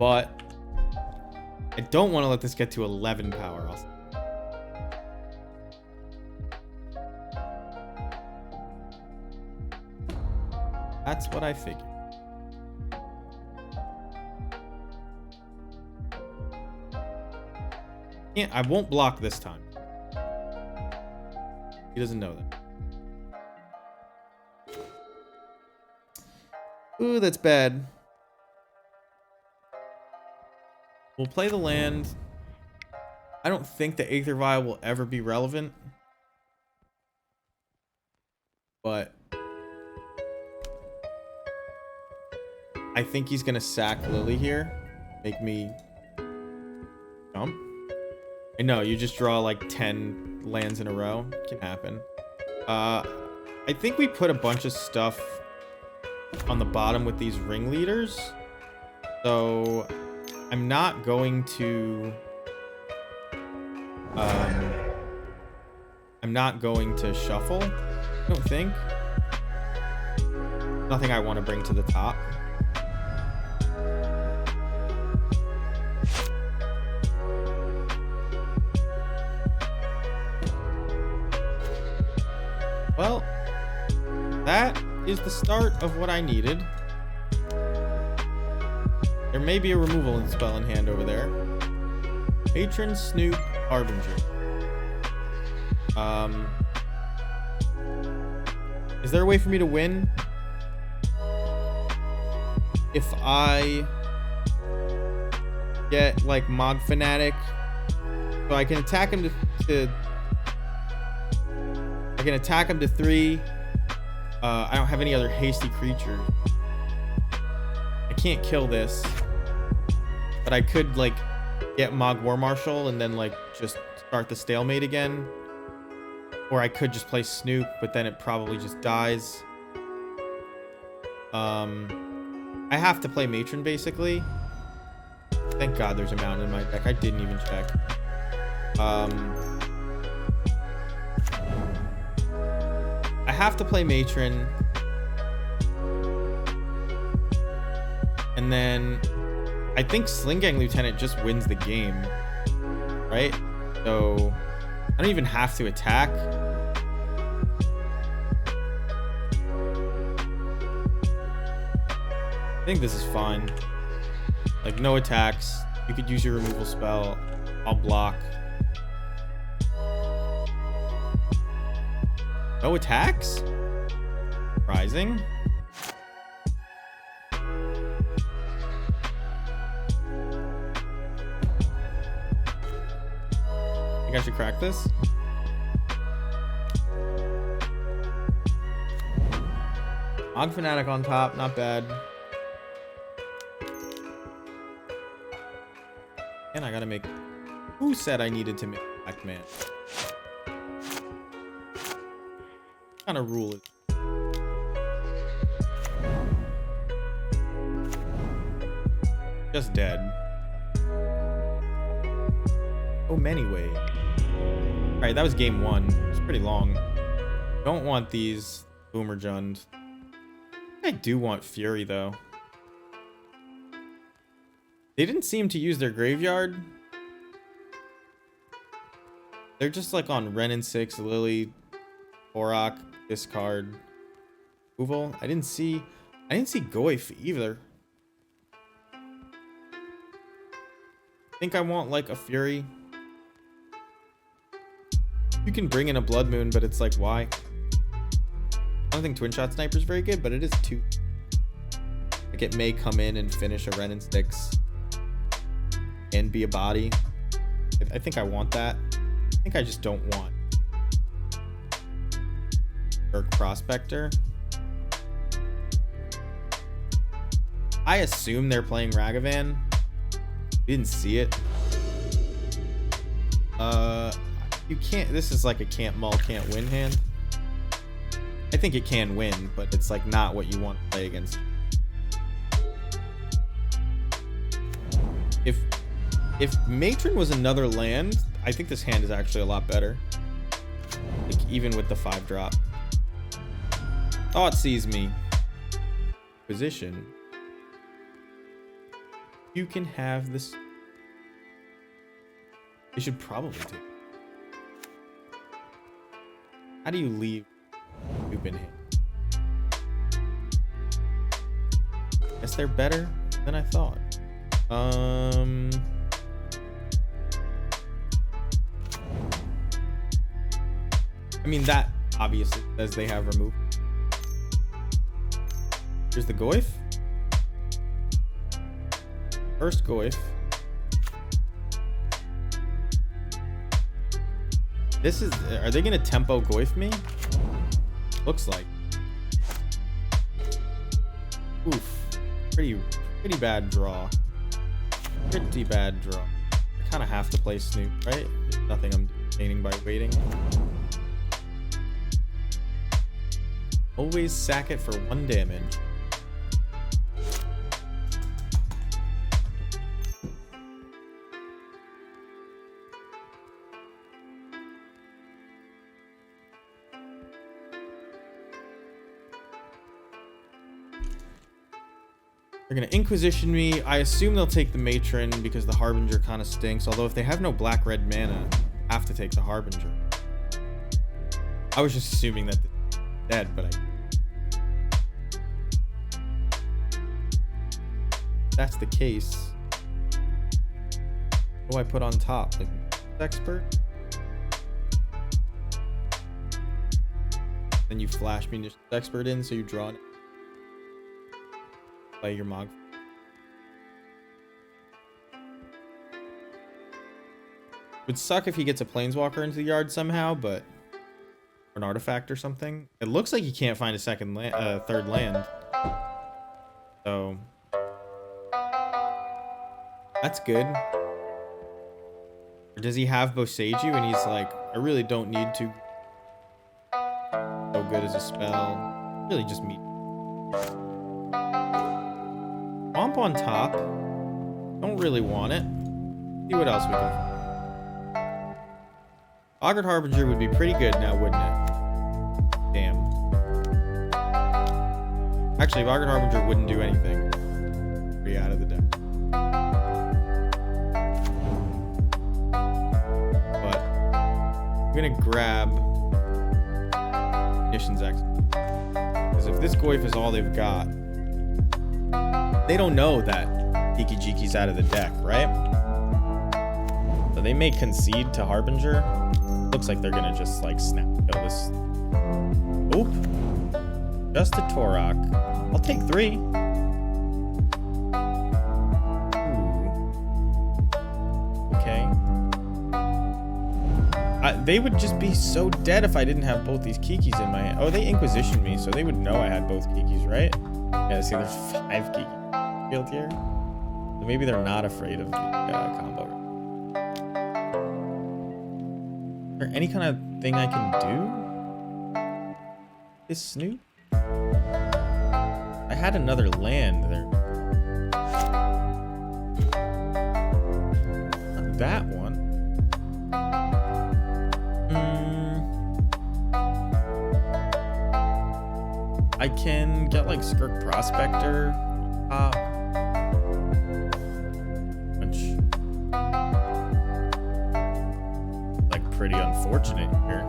But I don't want to let this get to 11 power also. That's what I figured. I won't block this time. He doesn't know that. Ooh, that's bad. We'll play the land. I don't think the Aether Vial will ever be relevant. But I think he's going to sack Lily here. Make me jump. I know, you just draw like 10 lands in a row. It can happen. I think we put a bunch of stuff on the bottom with these ringleaders. So I'm not going to shuffle. I don't think. Nothing I want to bring to the top. Well, that is the start of what I needed. There may be a removal spell in hand over there. Patron, Snoop, Harbinger. Is there a way for me to win? If I get like Mog Fanatic, so I can attack him to I can attack him to 3. I don't have any other hasty creature. I can't kill this, but I could like get Mog War Marshal and then like just start the stalemate again. Or I could just play Snoop, but then it probably just dies. I have to play Matron basically. Thank God there's a mountain in my deck. I didn't even check. I have to play Matron. And then I think Sling-Gang Lieutenant just wins the game. Right? So I don't even have to attack. I think this is fine. Like, no attacks. You could use your removal spell. I'll block. No attacks? Rising? Think I should crack this? Mog Fanatic on top, not bad. And I gotta make... Who said I needed to make Black Man? What kind of rule is it? Just dead. Oh, many way. Alright, that was game 1. It's pretty long. Don't want these Boomerjund. I do want Fury, though. They didn't seem to use their graveyard. They're just like on Ren and 6, Lily, Auroch, discard, removal. I didn't see Goyf either. I think I want like a Fury. You can bring in a Blood Moon, but it's like, why? I don't think Twin Shot Sniper is very good, but it is 2. Like, it may come in and finish a Ren and 6 and be a body. I think I want that. I think I just don't want Urk Prospector. I assume they're playing Ragavan. Didn't see it. You can't. This is like a can't mull, can't win hand. I think it can win, but it's like not what you want to play against. If Matron was another land, I think this hand is actually a lot better. Like, even with the 5-drop. Oh, it sees me. Position. You can have this. They should probably do. How do you leave Snoop in here? Guess they're better than I thought. I mean, that obviously says they have removed. Here's the Goif. First Goif. This is, are they gonna tempo Goif me? Looks like. Oof. Pretty bad draw. Pretty bad draw. I kind of have to play Snoop, right? There's nothing I'm gaining by waiting. Always sack it for 1 damage. They're gonna Inquisition me. I assume they'll take the Matron because the Harbinger kind of stinks. Although if they have no black-red mana, I have to take the Harbinger. I was just assuming that they're dead, but if that's the case, what do I put on top? Like Expert? Then you flash Munitions Expert in, so you draw it. Play your Mog. Would suck if he gets a Planeswalker into the yard somehow, but or an artifact or something. It looks like he can't find a third land. So that's good. Or does he have Boseiju and he's like, I really don't need to. So good as a spell. Really just meet. Womp on top. Don't really want it. See what else we can. Augured Harbinger would be pretty good now, wouldn't it? Damn. Actually, if Augured Harbinger wouldn't do anything. 3 out of the deck. But I'm gonna grab Munitions X. Because if this Goif is all they've got, they don't know that Kiki Jiki's out of the deck, right? So they may concede to Harbinger. Looks like they're gonna just like snap kill this. Oop. Just a Torok. I'll take 3. Ooh. Okay. They would just be so dead if I didn't have both these Kikis in my hand. Oh, they Inquisitioned me, so they would know I had both Kikis, right? Yeah, see, there's 5 Kiki field here. So maybe they're not afraid of the combo. Is there any kind of thing I can do? Is Snoop? I had another land there. Not that one. I can get like Skirk Prospector on top. Which like pretty unfortunate here.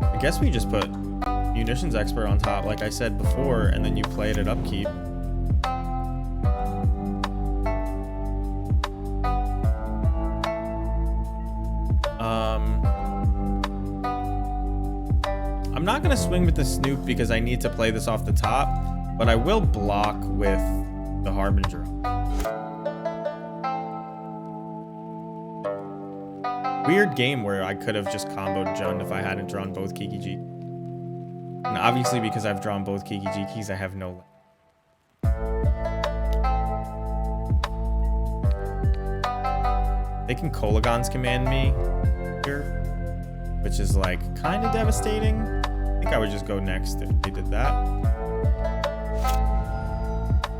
I guess we just put Munitions Expert on top like I said before, and then you play it at upkeep. I'm not gonna swing with the Snoop because I need to play this off the top, but I will block with the Harbinger. Weird game where I could have just comboed Jund if I hadn't drawn both Kiki Jiki. And obviously because I've drawn both Kiki Jikis, I have no. They can Kolaghan's Command me here, which is like kind of devastating. I think I would just go next if they did that.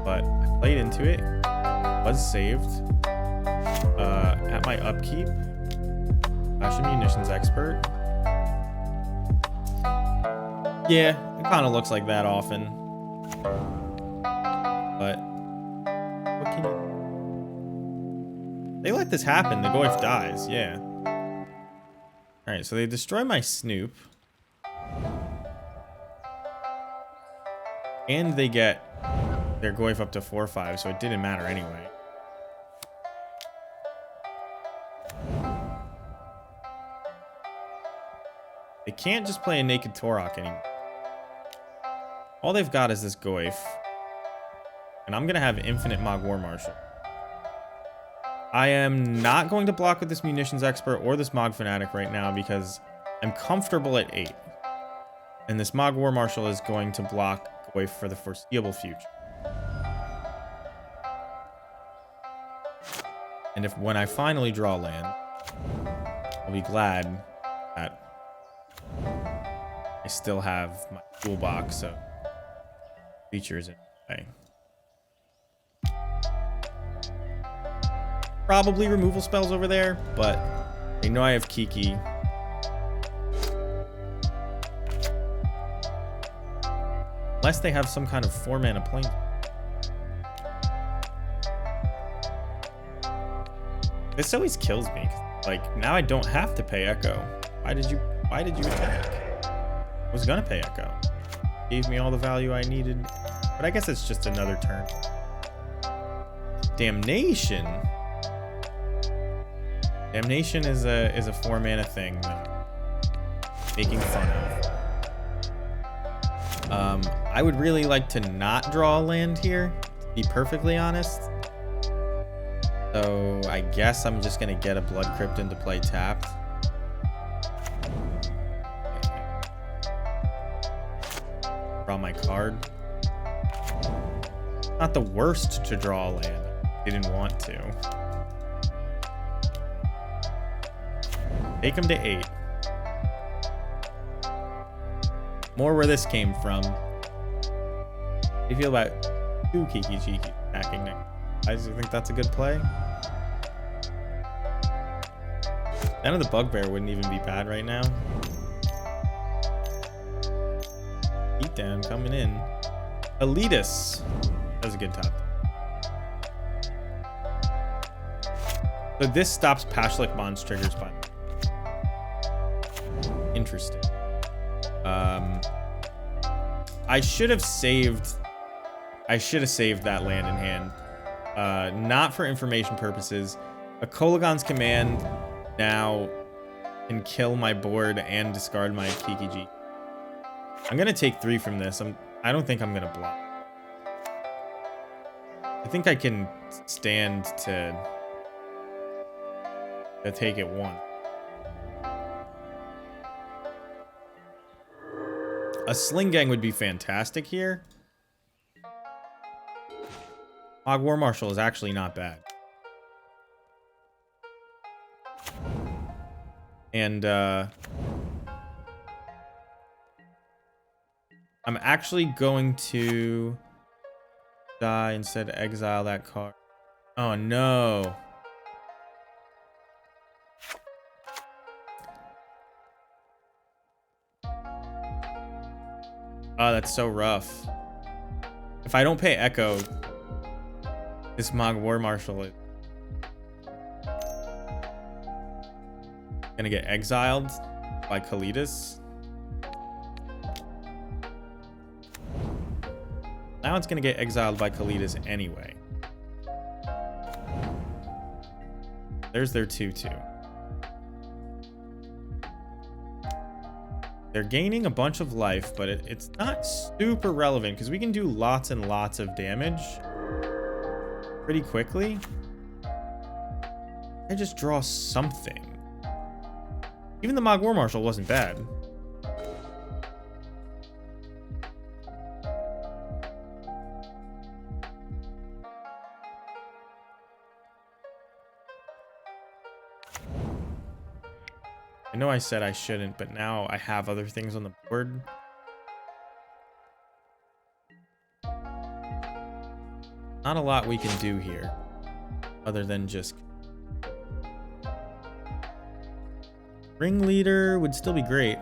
But I played into it, was saved. At my upkeep, Fashion Munitions Expert. Yeah, it kind of looks like that often. But They let this happen. The Goif dies. Yeah. Alright, so they destroy my Snoop. And they get their Goif up to 4/5, so it didn't matter anyway. They can't just play a Naked Torok anymore. All they've got is this Goif. And I'm going to have Infinite Mog War Marshal. I am not going to block with this Munitions Expert or this Mog Fanatic right now because I'm comfortable at 8. And this Mog War Marshal is going to block Goif for the foreseeable future. And when I finally draw land, I'll be glad that I still have my toolbox of features in play. Probably removal spells over there, but I know I have Kiki. Unless they have some kind of 4-mana plane. This always kills me. Like, now I don't have to pay Echo. Why did you attack? I was gonna pay Echo. Gave me all the value I needed. But I guess it's just another turn. Damnation. Damnation is a 4-mana thing that I'm making fun of. I would really like to not draw a land here, to be perfectly honest. So I guess I'm just gonna get a Blood Crypt into play tapped. Draw my card. Not the worst to draw a land. Didn't want to. Take him to 8. More where this came from. How do you feel about 2 Kiki Cheeky attacking next? I just think that's a good play. None of the Bugbear wouldn't even be bad right now. Beatdown coming in. Elidus. That was a good top. So this stops Pashlik Bond's triggers by. Interesting. I should have saved that land in hand. Not for information purposes. A Kolagon's command now can kill my board and discard my Kiki-G. I'm gonna take 3 from this. I don't think I'm gonna block. I think I can stand to take it 1. A Sling Gang would be fantastic here. Mog War Marshal is actually not bad. And I'm actually going to die instead of exile that card. Oh no. Oh, that's so rough. If I don't pay Echo, this Mog War Marshal is gonna get exiled by Kalidas. Now it's gonna get exiled by Kalidas anyway. There's their 2/2. They're gaining a bunch of life, but it's not super relevant because we can do lots and lots of damage pretty quickly. I just draw something. Even the Mog War Marshal wasn't bad. I know I said I shouldn't, but now I have other things on the board. Not a lot we can do here, other than just... Ringleader would still be great.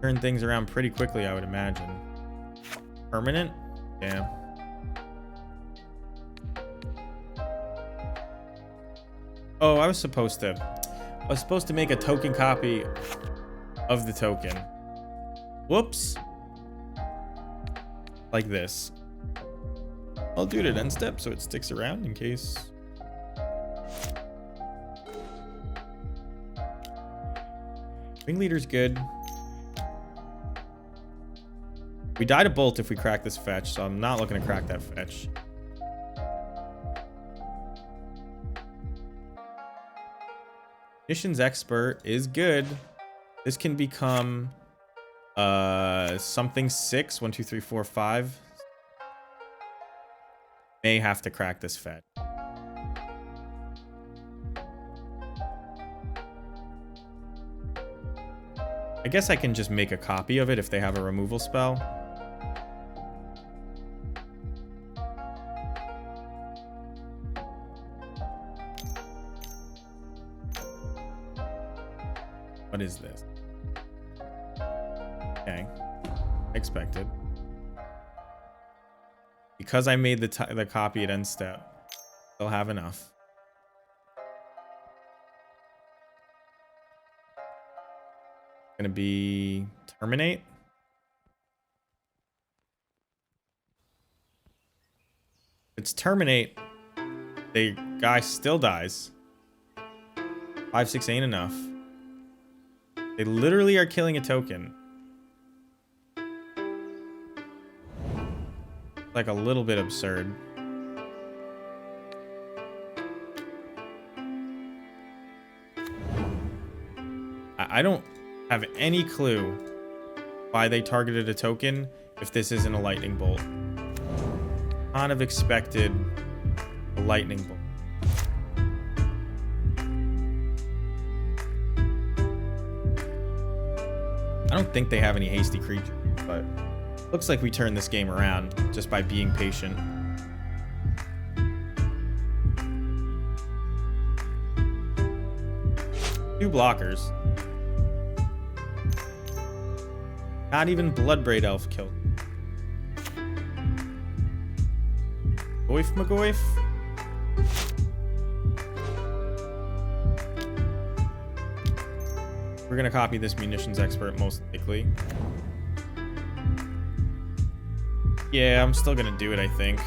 Turn things around pretty quickly, I would imagine. Permanent? Yeah. Oh, I was supposed to make a token copy of the token. Whoops. Like this. I'll do it at end step so it sticks around in case. Ringleader's good. We die to bolt if we crack this fetch, so I'm not looking to crack that fetch. Missions expert is good. This can become something 6. 1, 2, 3, 4, 5. May have to crack this fetch. I guess I can just make a copy of it if they have a removal spell. What is this? Okay. Expected. Because I made the copy at end step, they'll have enough. Gonna be terminate. It's terminate. The guy still dies. 5, 6 ain't enough. They literally are killing a token. Like a little bit absurd. I don't have any clue why they targeted a token if this isn't a lightning bolt. Kind of expected a lightning bolt. I don't think they have any hasty creatures, but looks like we turned this game around just by being patient. Two blockers. Not even Bloodbraid Elf killed. Goif McGoif. We're gonna copy this munitions expert most likely. Yeah, I'm still gonna do it, I think.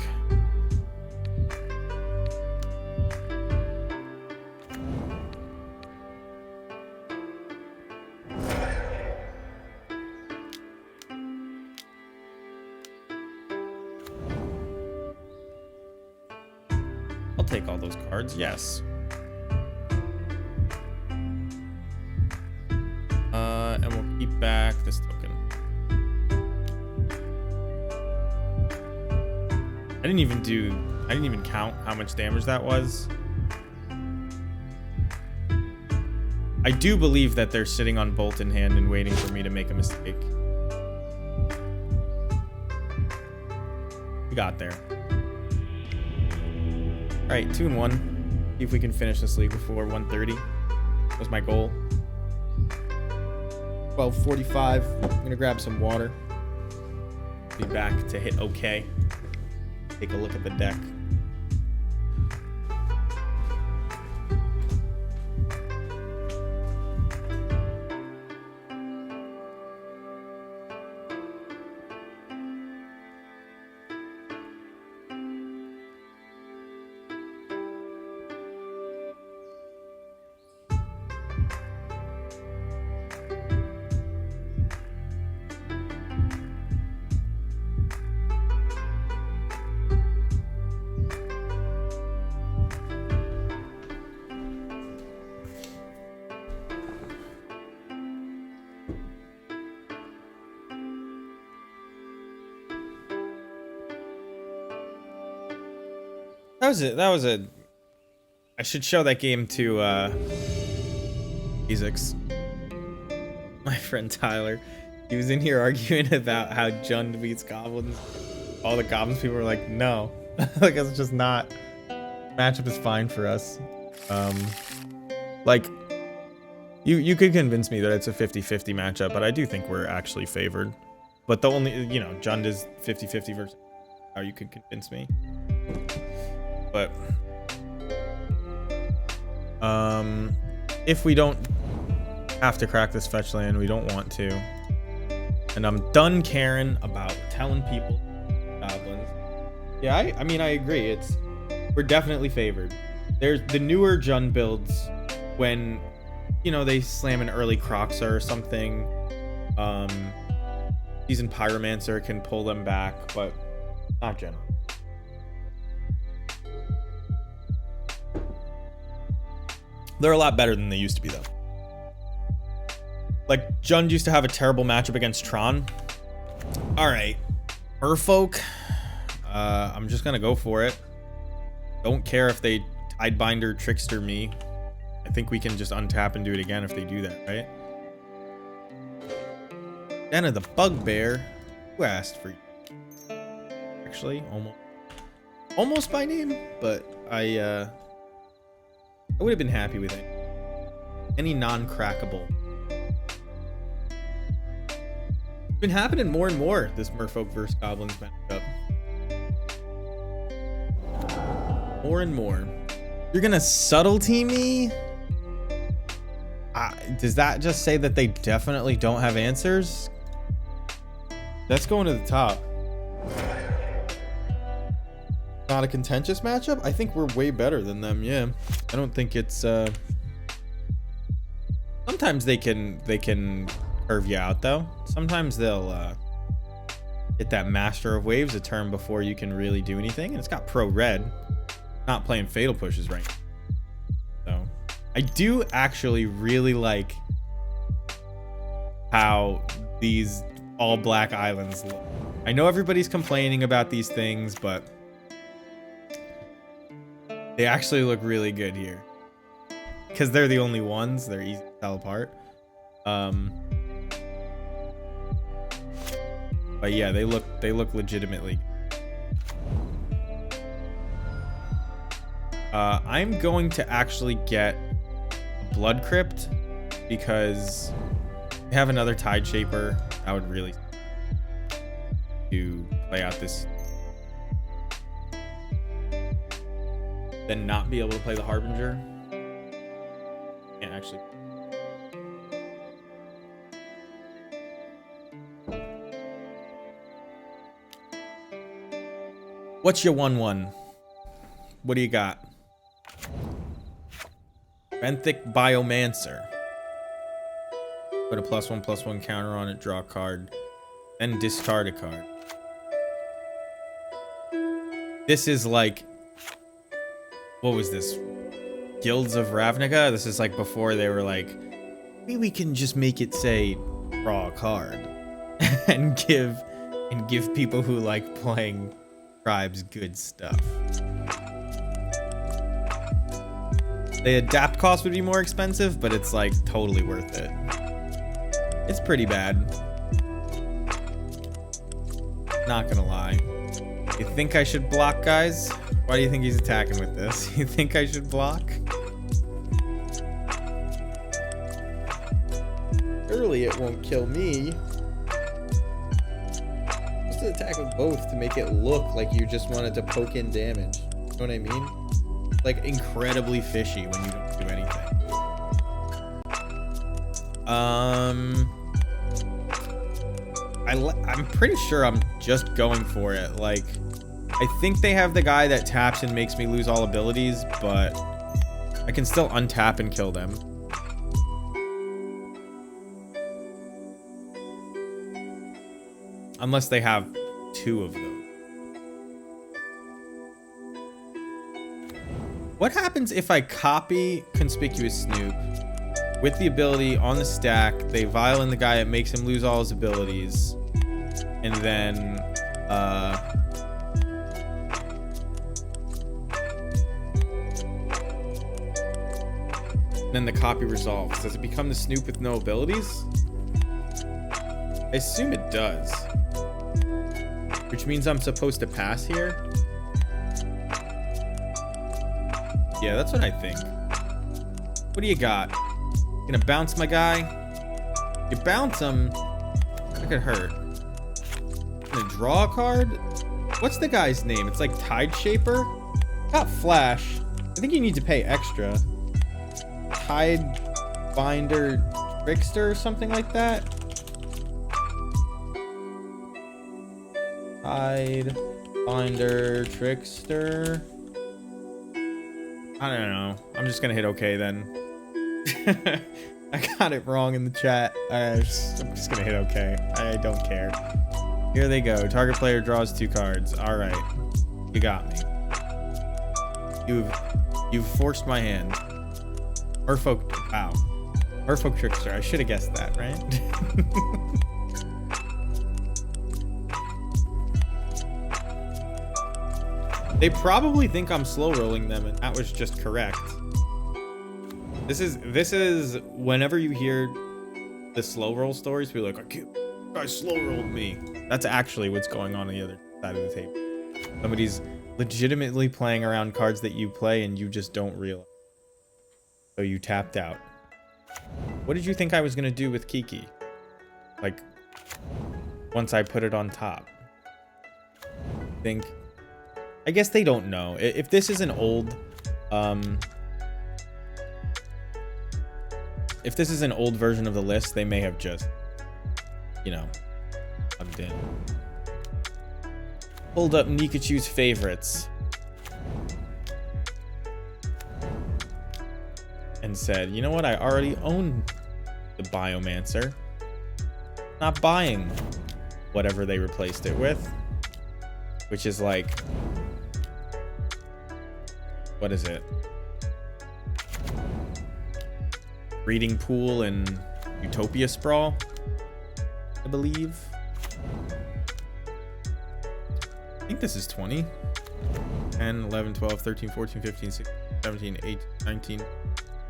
I'll take all those cards, yes. And we'll keep back this token. I didn't even count how much damage that was. I do believe that they're sitting on bolt in hand and waiting for me to make a mistake. We got there. All right, 2-1. See if we can finish this league before 1:30. That was my goal. 12:45. I'm gonna grab some water. Be back to hit okay. Take a look at the deck. That was a I should show that game to Ezix. My friend Tyler. He was in here arguing about how Jund beats Goblins. All the Goblins people were like, no. Like, it's just not. Matchup is fine for us. Like, you could convince me that it's a 50-50 matchup, but I do think we're actually favored. But the only, you know, Jund is 50-50 versus how you could convince me. But If we don't have to crack this fetch land, we don't want to. And I'm done caring about telling people goblins. Yeah, I mean, I agree. We're definitely favored. There's the newer Jund builds when, you know, they slam an early Croxer or something. Seasoned Pyromancer can pull them back, but not general. They're a lot better than they used to be, though. Like, Jund used to have a terrible matchup against Tron. All right, Merfolk. I'm just gonna go for it. Don't care if they Tidebinder Trickster me. I think we can just untap and do it again if they do that, right? Den of the Bugbear. Who asked for you? Actually, almost by name, but I would have been happy with it. Any non-crackable. It's been happening more and more, this Merfolk versus Goblins matchup. More and more. You're gonna subtlety me? Does that just say that they definitely don't have answers? That's going to the top. Not a contentious matchup? I think we're way better than them, yeah. I don't think it's sometimes they can curve you out though. Sometimes they'll hit that Master of Waves a turn before you can really do anything, and it's got pro red. Not playing Fatal Pushes right now. So I do actually really like how these all black islands look. I know everybody's complaining about these things, but they actually look really good here. Because they're the only ones. They're easy to tell apart. But yeah, they look legitimately. I'm going to actually get a Blood Crypt because I have another Tide Shaper. I would really to play out this, then not be able to play the Harbinger. Can't actually. What's your 1/1? What do you got? Benthic Biomancer. Put a +1/+1 counter on it, draw a card, then discard a card. This is like, what was this? Guilds of Ravnica? This is like before they were like, maybe we can just make it say draw a card and give people who like playing tribes good stuff. The adapt cost would be more expensive, but it's like totally worth it. It's pretty bad. Not gonna lie. You think I should block, guys? Why do you think he's attacking with this? You think I should block? Surely it won't kill me. Just to attack with both to make it look like you just wanted to poke in damage. You know what I mean? Like incredibly fishy when you don't do anything. I'm pretty sure I'm just going for it. Like, I think they have the guy that taps and makes me lose all abilities, but I can still untap and kill them. Unless they have two of them. What happens if I copy Conspicuous Snoop with the ability on the stack, they vial in the guy, it makes him lose all his abilities, and then the copy resolves. Does it become the Snoop with no abilities? I assume it does. Which means I'm supposed to pass here. Yeah, that's what I think. What do you got? Gonna bounce my guy? You bounce him, that could hurt. Gonna draw a card? What's the guy's name? It's like Tide Shaper? Got Flash. I think you need to pay extra. Tidebinder Trickster or something like that. Tidebinder Trickster. I don't know. I'm just gonna hit OK then. I got it wrong in the chat. I'm just gonna hit OK. I don't care. Here they go. Target player draws 2 cards. All right, you got me. You've forced my hand. Merfolk. Wow. Merfolk Trickster. I should have guessed that, right? They probably think I'm slow rolling them, and that was just correct. This is whenever you hear the slow roll stories, people are like, guy slow rolled me. That's actually what's going on the other side of the table. Somebody's legitimately playing around cards that you play and you just don't realize. So you tapped out. What did you think I was gonna do with Kiki? Like, once I put it on top. I guess they don't know. If this is an old, if this is an old version of the list, they may have just, you know, plugged in. Pulled up Nikachu's favorites. And said, you know what? I already own the Biomancer. Not buying whatever they replaced it with. Which is like, what is it? Breeding Pool and Utopia Sprawl, I believe. I think this is 20. 10, 11, 12, 13, 14, 15, 16, 17, 18, 19.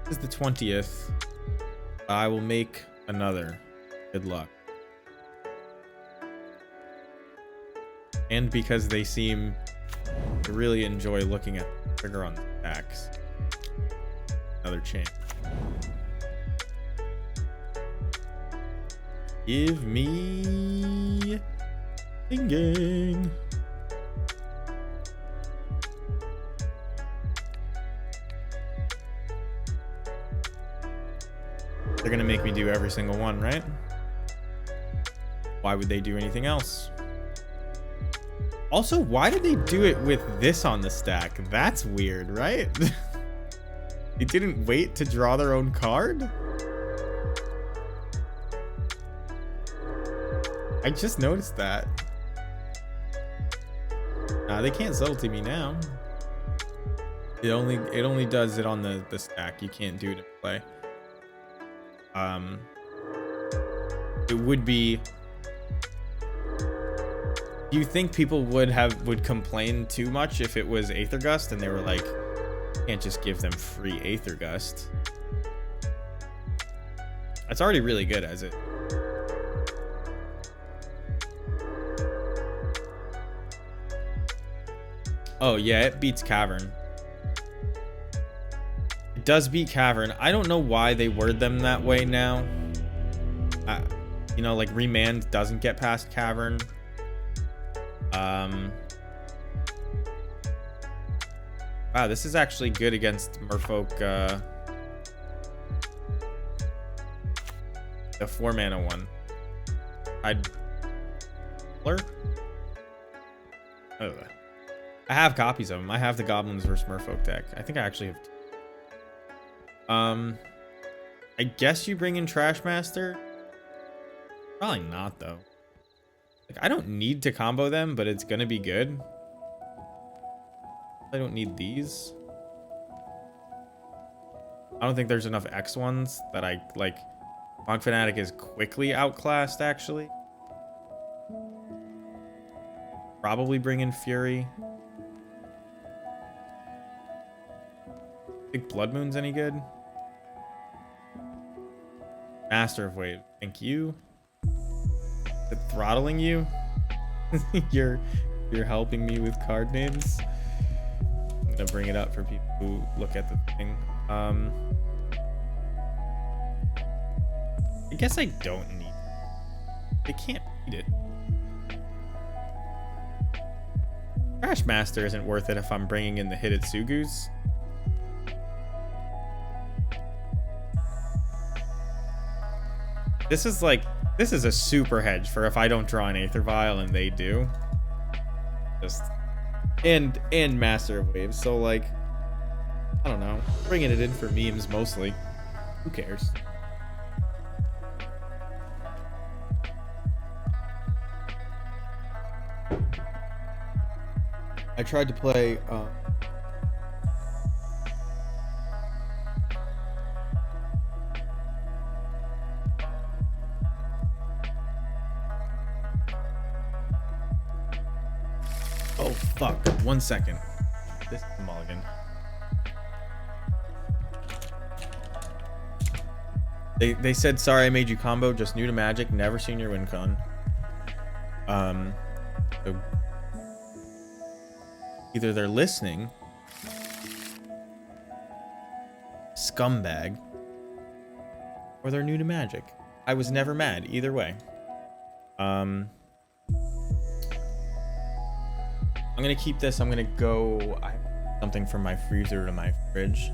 This is the 20th. I will make another. Good luck. And because they seem to really enjoy looking at the trigger on the backs. Another chance. Give me thinking. They're gonna make me do every single one, right? Why would they do anything else? Also, why did they do it with this on the stack? That's weird, right? They didn't wait to draw their own card? I just noticed that. They can't subtlety me now. It only does it on the stack. You can't do it in play. It would be. Do you think people would complain too much if it was Aether Gust and they were like, can't just give them free Aether Gust? That's already really good as it. Oh yeah, it beats Cavern. It does beat Cavern. I don't know why they word them that way now. You know, like Remand doesn't get past Cavern. Wow, this is actually good against Merfolk. The 4-mana one. I'd blur. Oh, I have copies of them. I have the Goblins versus Merfolk deck. I think I actually have. I guess you bring in Trash Master. Probably not though. Like, I don't need to combo them, but it's gonna be good. I don't need these. I don't think there's enough X ones that I like. Monk Fanatic is quickly outclassed, actually. Probably bring in Fury. Think Blood Moon's any good? Master of Wave. Thank you. Is it throttling you? You're helping me with card names. I'm gonna bring it up for people who look at the thing. I guess I don't need it. They can't beat it. Trash Master isn't worth it if I'm bringing in the Hidetsugus. This is like, this is a super hedge for if I don't draw an Aether Vial and they do. Just, and Master of Waves. So like, I don't know, bringing it in for memes mostly. Who cares? I tried to play oh fuck, 1 second. This is the mulligan. They said sorry I made you combo, just new to Magic, never seen your win con. So either they're listening, scumbag, or they're new to Magic. I was never mad either way. I'm gonna keep this. I'm gonna go. I have something from my freezer to my fridge.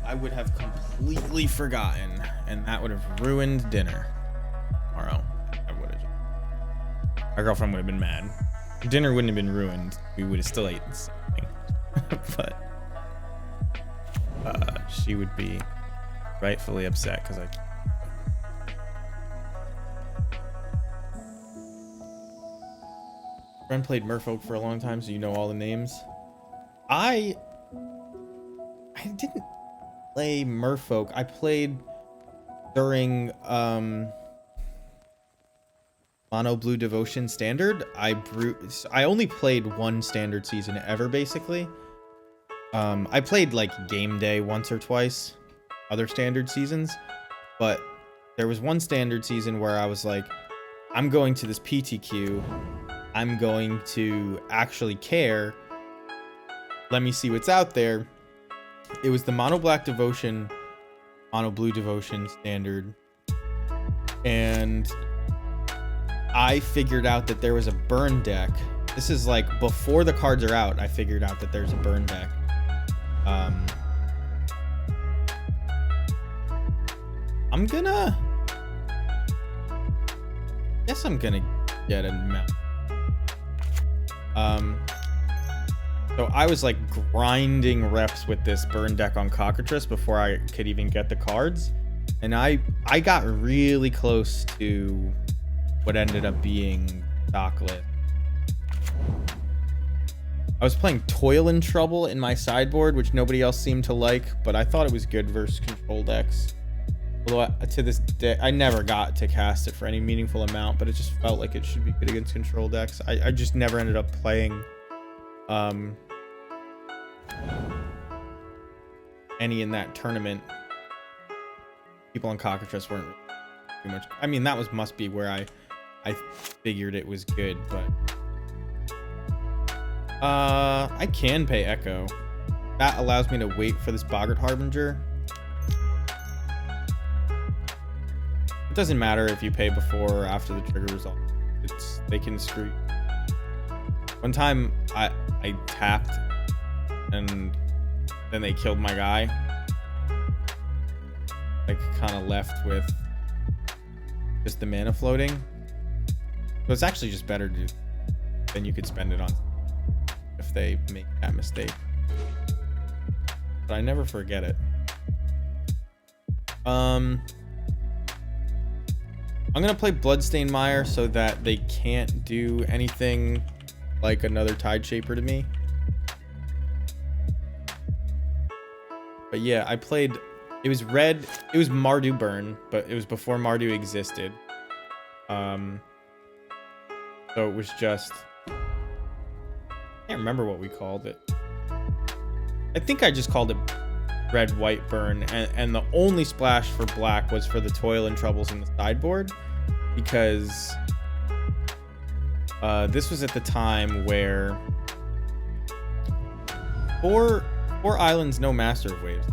I would have completely forgotten, and that would have ruined dinner tomorrow. I would have. My girlfriend would have been mad. Dinner wouldn't have been ruined. We would have still eaten something. But she would be rightfully upset because friend played Merfolk for a long time, so you know all the names. I didn't play Merfolk. I played during Mono Blue Devotion Standard. I only played one standard season ever, basically. I played like Game Day once or twice, other standard seasons, but there was one standard season where I was like, I'm going to this PTQ. I'm going to actually care. Let me see what's out there. It was the Mono Black Devotion, Mono Blue Devotion Standard. And I figured out that there was a burn deck. This is like before the cards are out. I figured out that there's a burn deck. I'm gonna get a map. So I was like grinding reps with this burn deck on Cockatrice before I could even get the cards. And I got really close to what ended up being Docklit. I was playing Toil and Trouble in my sideboard, which nobody else seemed to like, but I thought it was good versus control decks. Although to this day, I never got to cast it for any meaningful amount, but it just felt like it should be good against control decks. I just never ended up playing any in that tournament. People on Cockatrice weren't too much. I mean, that must be where I figured it was good, but I can pay Echo. That allows me to wait for this Boggart Harbinger. It doesn't matter if you pay before or after the trigger result. They can screw you. One time I tapped and then they killed my guy. Like kind of left with just the mana floating. So it's actually just better than you could spend it on if they make that mistake. But I never forget it. I'm gonna play Bloodstained Mire so that they can't do anything like another Tide Shaper to me. But yeah, I played, it was red, it was Mardu Burn, but it was before Mardu existed. So it was just, I can't remember what we called it. I think I just called it Red White Burn, and the only splash for black was for the Toil and Troubles in the sideboard, because this was at the time where Four islands, no master of waves.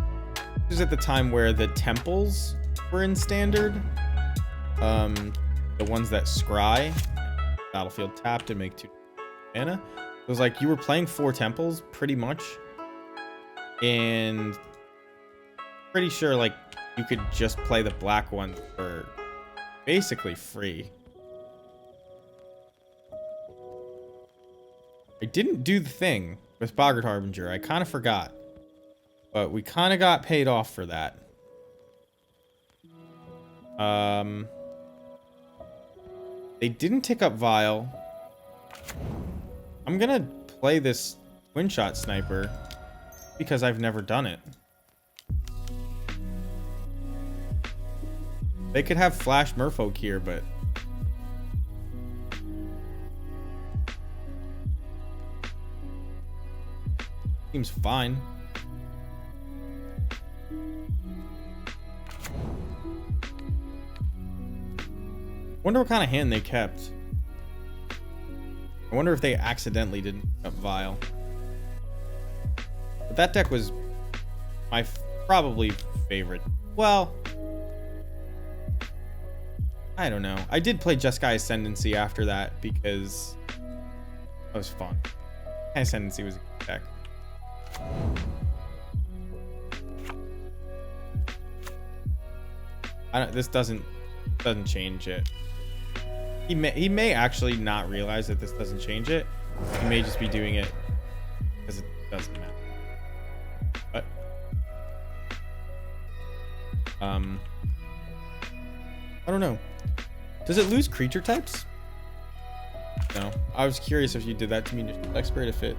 This is at the time where the temples were in standard. The ones that scry, battlefield tap to make 2 mana. It was like you were playing 4 temples pretty much, and pretty sure like you could just play the black one for basically free. I didn't do the thing with Boggart Harbinger. I kind of forgot. But we kind of got paid off for that. They didn't tick up Vial. I'm going to play this twin shot sniper because I've never done it. They could have Flash Merfolk here, but seems fine. Wonder what kind of hand they kept. I wonder if they accidentally didn't pick up Vial. But that deck was my probably favorite. Well, I don't know. I did play Jeskai Ascendancy after that because that was fun. Ascendancy was a good deck. This doesn't change it. He may actually not realize that this doesn't change it. He may just be doing it because it doesn't matter. But I don't know. Does it lose creature types? No. I was curious if you did that to me, Expert, if it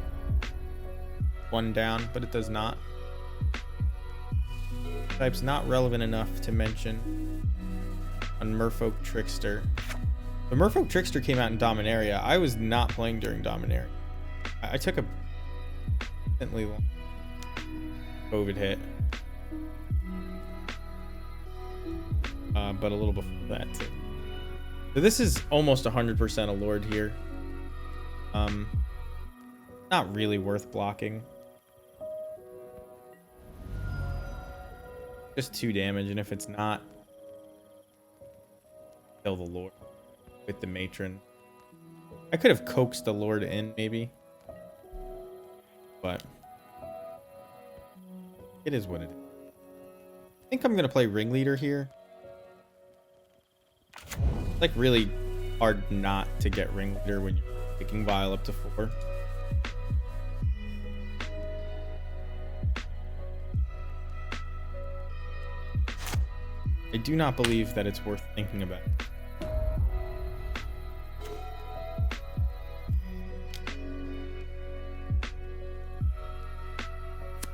one down, but it does not. Type's not relevant enough to mention on Merfolk Trickster. The Merfolk Trickster came out in Dominaria. I was not playing during Dominaria. I took a recently long COVID hit. But a little before that too. So this is almost 100% a Lord here. Not really worth blocking. Just 2 damage, and if it's not, kill the Lord with the Matron. I could have coaxed the Lord in, maybe. But it is what it is. I think I'm going to play Ringleader here. It's like really hard not to get Ringleader when you're picking Vial up to 4. I do not believe that it's worth thinking about.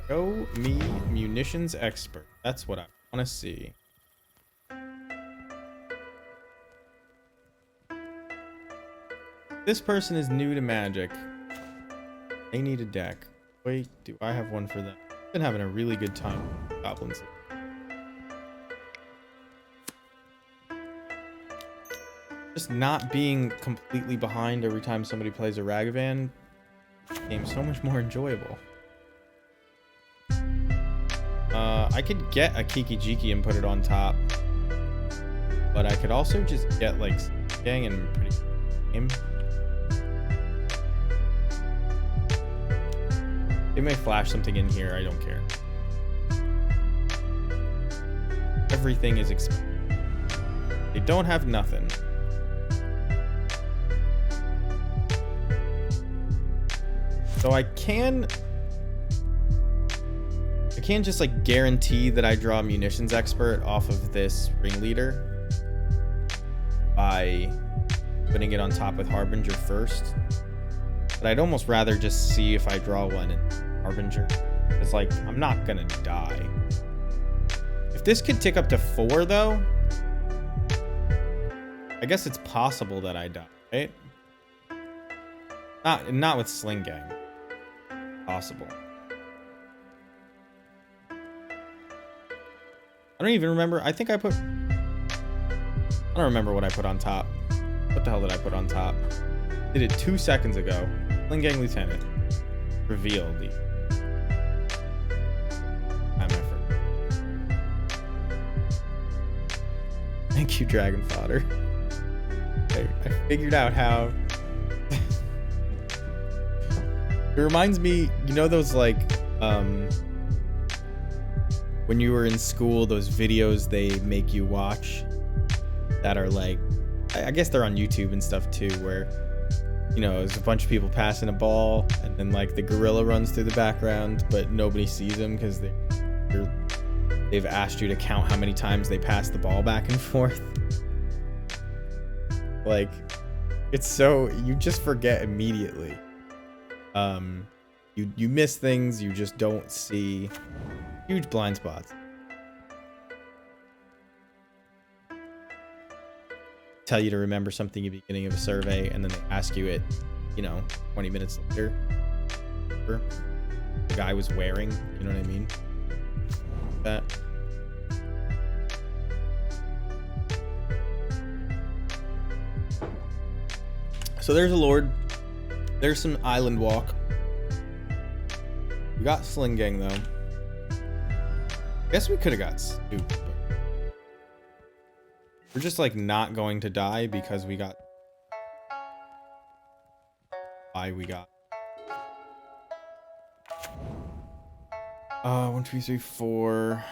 Show me Munitions Expert. That's what I want to see. This person is new to Magic. They need a deck. Wait, do I have one for them? I've been having a really good time with Goblins. Just not being completely behind every time somebody plays a Ragavan game's so much more enjoyable. I could get a Kiki Jiki and put it on top, but I could also just get like Gang and pretty game. They may flash something in here. I don't care. Everything is expensive. They don't have nothing. So I can just like guarantee that I draw Munitions Expert off of this Ringleader by putting it on top with Harbinger first. But I'd almost rather just see if I draw one in Harbinger. It's like, I'm not gonna die. If this could tick up to 4 though, I guess it's possible that I die, right? Not with Sling Gang. Possible. I don't even remember. I think I don't remember what I put on top. What the hell did I put on top? Did it 2 seconds ago. Sling Gang Lieutenant. Revealed. Thank you, Dragon Fodder. I figured out how. It reminds me, you know those like, when you were in school, those videos they make you watch that are like, I guess they're on YouTube and stuff too, where, you know, there's a bunch of people passing a ball and then like the gorilla runs through the background, but nobody sees them because they've asked you to count how many times they pass the ball back and forth. Like, it's so, you just forget immediately. You miss things, you just don't see. Huge blind spots. Tell you to remember something at the beginning of a survey, and then they ask you it, you know, 20 minutes later. The guy was wearing, you know what I mean? That. So there's a Lord. There's some Island Walk. We got Sling Gang though. Guess we could have got Scoop, but we're just like not going to die because we got why we got 1, 2, 3, 4.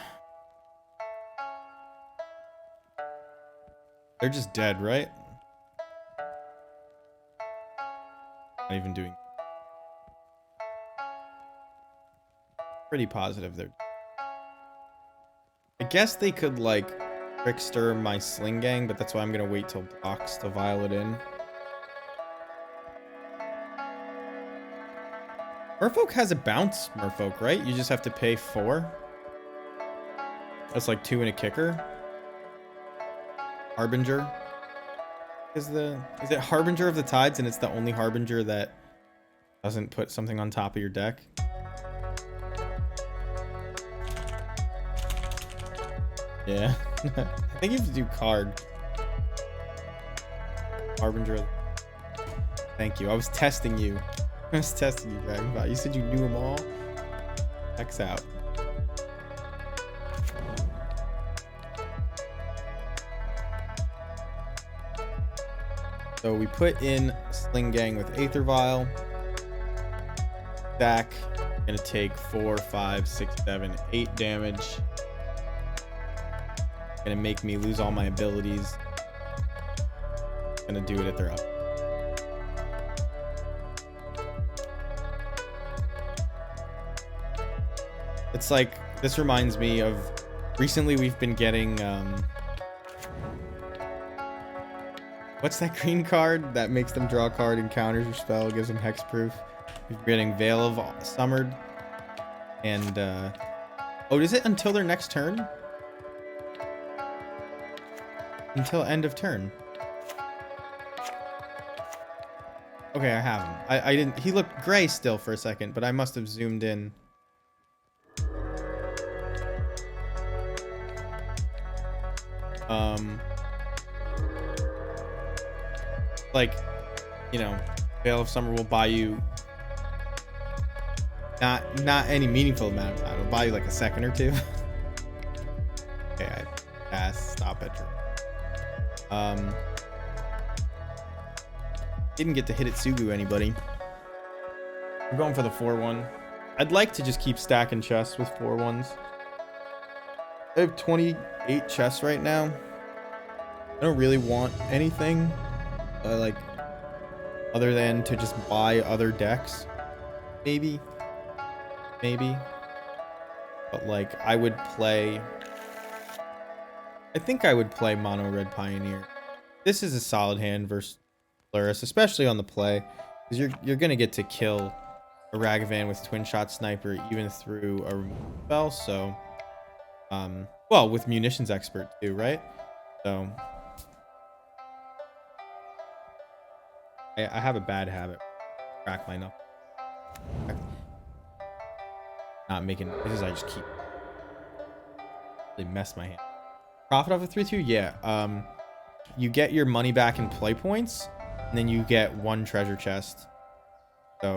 They're just dead, right? Not even doing. Pretty positive they're. I guess they could like trickster my Sling Gang, but that's why I'm gonna wait till blocks to vial it in. Merfolk has a bounce, Merfolk, right? You just have to pay 4. That's like 2 and a kicker. Harbinger is it Harbinger of the Tides, and it's the only Harbinger that doesn't put something on top of your deck? Yeah. I think you have to do card. Harbinger. Thank you. I was testing you. I was testing you, Dragonbot. You said you knew them all. X out. So we put in Sling Gang with Aether Vial. Stack. Gonna take 4, 5, 6, 7, 8 damage. Gonna make me lose all my abilities. Gonna do it at their up. It's like, this reminds me of recently we've been getting what's that green card that makes them draw a card and counters your spell, gives them hexproof? We've been getting Veil of Summered and oh, is it until their next turn? Until end of turn. Okay, I have him. I didn't. He looked gray still for a second, but I must have zoomed in. Like, you know, Veil of Summer will buy you not any meaningful amount of time. It'll buy you like a second or two. Okay, I pass. Stop it. Didn't get to hit Itsugu anybody. I'm going for the 4-1. I'd like to just keep stacking chests with 4-1s. I have 28 chests right now. I don't really want anything like other than to just buy other decks. Maybe. But like I would play. I think I would play Mono Red Pioneer. This is a solid hand versus Luris, especially on the play, because you're gonna get to kill a Ragavan with Twin Shot Sniper even through a removal spell. So, well, with Munitions Expert too, right? So, I have a bad habit. Crack my knuckle. Not making noises. I just keep. They mess my hand. Profit off of 3-2? Yeah. You get your money back in play points, and then you get 1 treasure chest. So,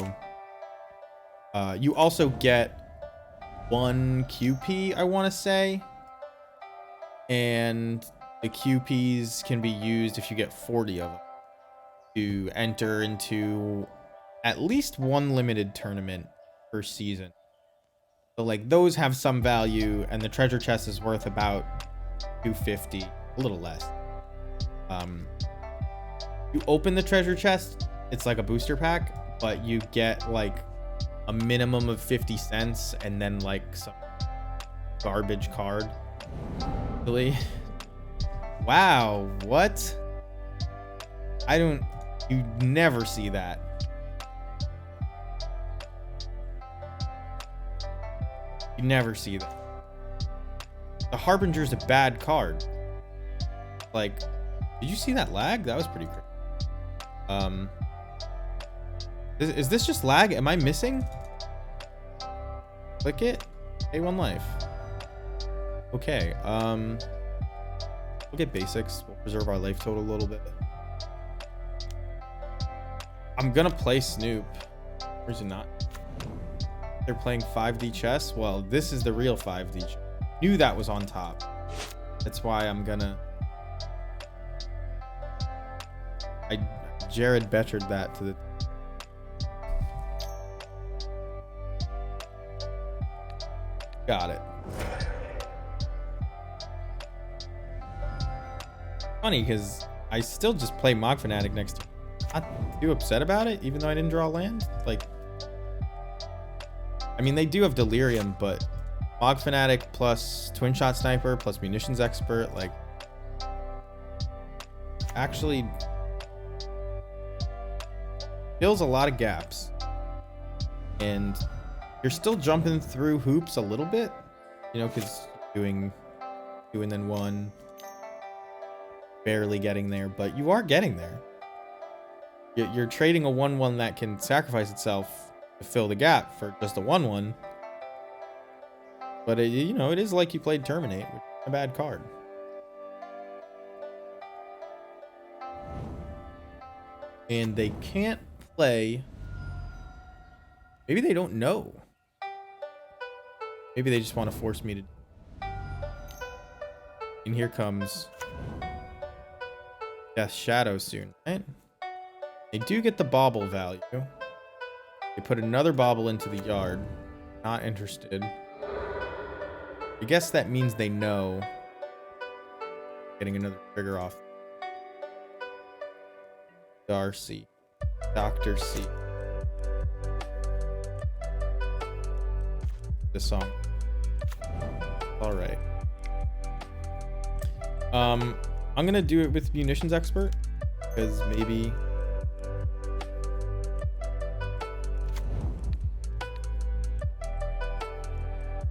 you also get 1 QP, I want to say. And The QPs can be used if you get 40 of them to enter into at least one limited tournament per season. So like those have some value, and the treasure chest is worth about 250, a little less. You open the treasure chest, it's like a booster pack, but you get like a minimum of 50 cents and then like some garbage card. Really? Wow, what? You never see that. You never see that. The Harbinger's a bad card. Like, did you see that lag? That was pretty crazy. Is this just lag? Am I missing? Click it. A1 life. Okay. We'll get basics. We'll preserve our life total a little bit. I'm gonna play Snoop. Or is it not? They're playing 5D chess. Well, this is the real 5D chess. Knew that was on top. That's why I'm gonna... Jared bettered that to the... Got it. Funny, because I still just play Mog Fanatic next to... Not too upset about it, even though I didn't draw land. Like... I mean, they do have Delirium, but... Mog Fanatic plus Twin Shot Sniper plus Munitions Expert, like... Actually... fills a lot of gaps. And... you're still jumping through hoops a little bit. You know, because doing 2 and then 1... barely getting there, but you are getting there. You're trading a 1/1 that can sacrifice itself to fill the gap for just a 1/1. But you know, it is like you played Terminate, which is a bad card. And they can't play. Maybe they don't know. Maybe they just want to force me to. And here comes Death Shadow soon, right? They do get the bauble value. They put another bauble into the yard. Not interested. I guess that means they know. Getting another trigger off. Darcy. Dr. C. This song. Alright. I'm gonna do it with Munitions Expert. Because maybe...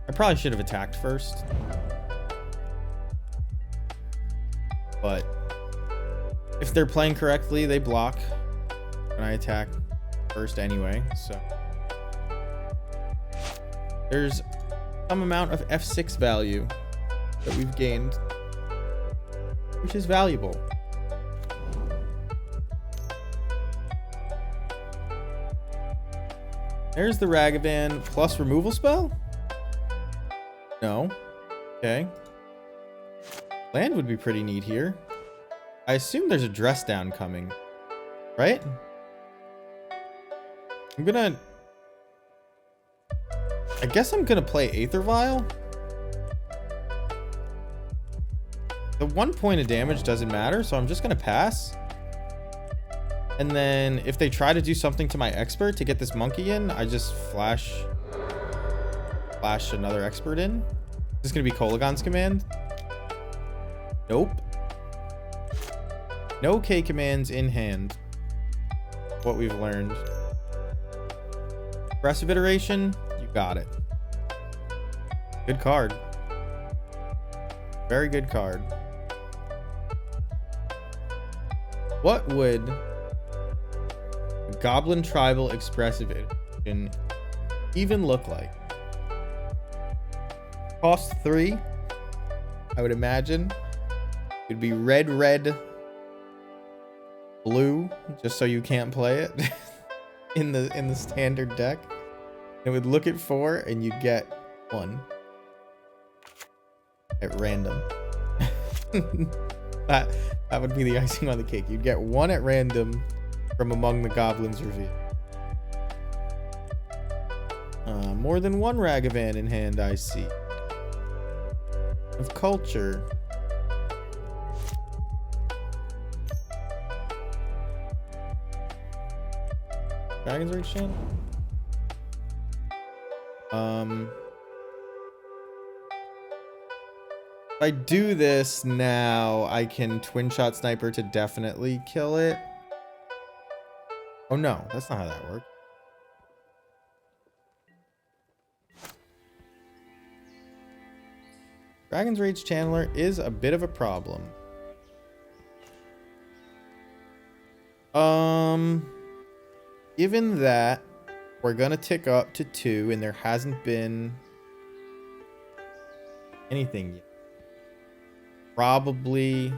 I probably should have attacked first. But if they're playing correctly, they block when I attack first anyway, so there's some amount of F6 value that we've gained, which is valuable. There's the Ragavan plus removal spell? No. Okay. Land would be pretty neat here. I assume there's a dress down coming, right? I guess I'm gonna play Aether Vial. The 1 point of damage doesn't matter, so I'm just gonna pass. And then if they try to do something to my expert to get this monkey in, I just flash another expert in. Is this gonna be Kolagon's command? Nope. No K commands in hand. What we've learned. Aggressive iteration, you got it. Good card. Very good card. What would a Goblin Tribal Expressive Edition even look like? Cost 3, I would imagine. It'd be red, blue, just so you can't play it in the standard deck. It would look at 4 and you'd get 1 at random. That would be the icing on the cake. You'd get one at random from among the goblins revealed. More than one Ragavan in hand, I see. Of culture. Dragon's Rage Channel? If I do this now, I can twin shot sniper to definitely kill it. Oh no, that's not how that works. Dragon's Rage Channeler is a bit of a problem. Given that we're gonna tick up to 2 and there hasn't been anything yet. Probably,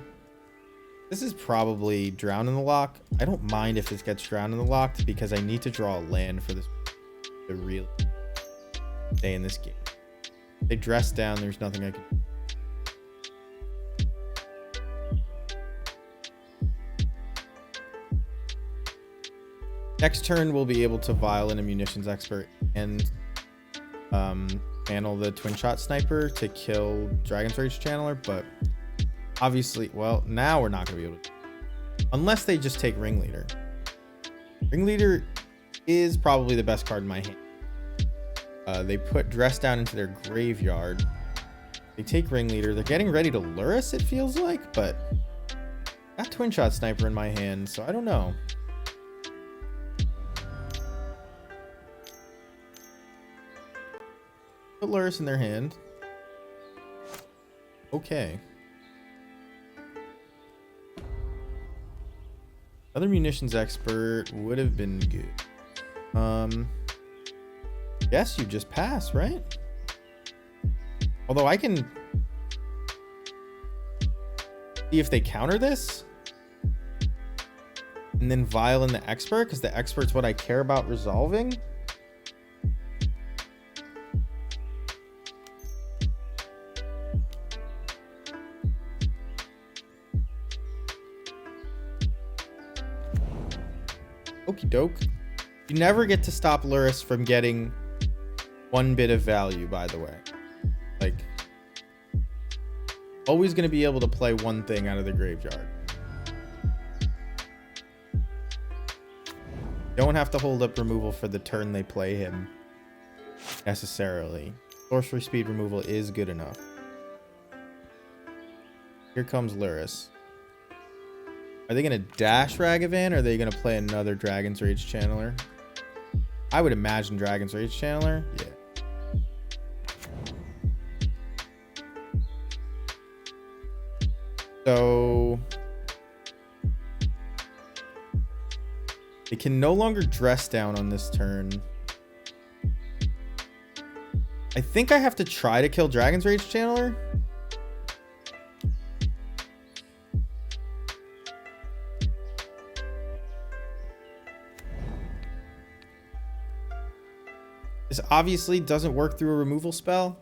this is probably Drown in the Lock. I don't mind if this gets Drown in the Lock because I need to draw a land for this to really stay in this game. They dress down, there's nothing I can do. Next turn, we'll be able to Violin a Munitions Expert and channel the Twin Shot Sniper to kill Dragon's Rage Channeler, but obviously, well, now we're not going to be able to. Unless they just take Ringleader. Ringleader is probably the best card in my hand. They put Dress Down into their graveyard. They take Ringleader. They're getting ready to lure us, it feels like, but I got Twin Shot Sniper in my hand, so I don't know. Put Luris in their hand. Okay. Other Munitions Expert would have been good. Guess you just pass, right? Although I can see if they counter this. And then Violin the Expert, because the Expert's what I care about resolving. Okie doke. You never get to stop Luris from getting one bit of value, by the way. Like, always going to be able to play one thing out of the graveyard. Don't have to hold up removal for the turn they play him, necessarily. Sorcery speed removal is good enough. Here comes Luris. Are they going to dash Ragavan, or are they going to play another Dragon's Rage Channeler? I would imagine Dragon's Rage Channeler. Yeah. So they can no longer dress down on this turn. I think I have to try to kill Dragon's Rage Channeler. This obviously doesn't work through a removal spell.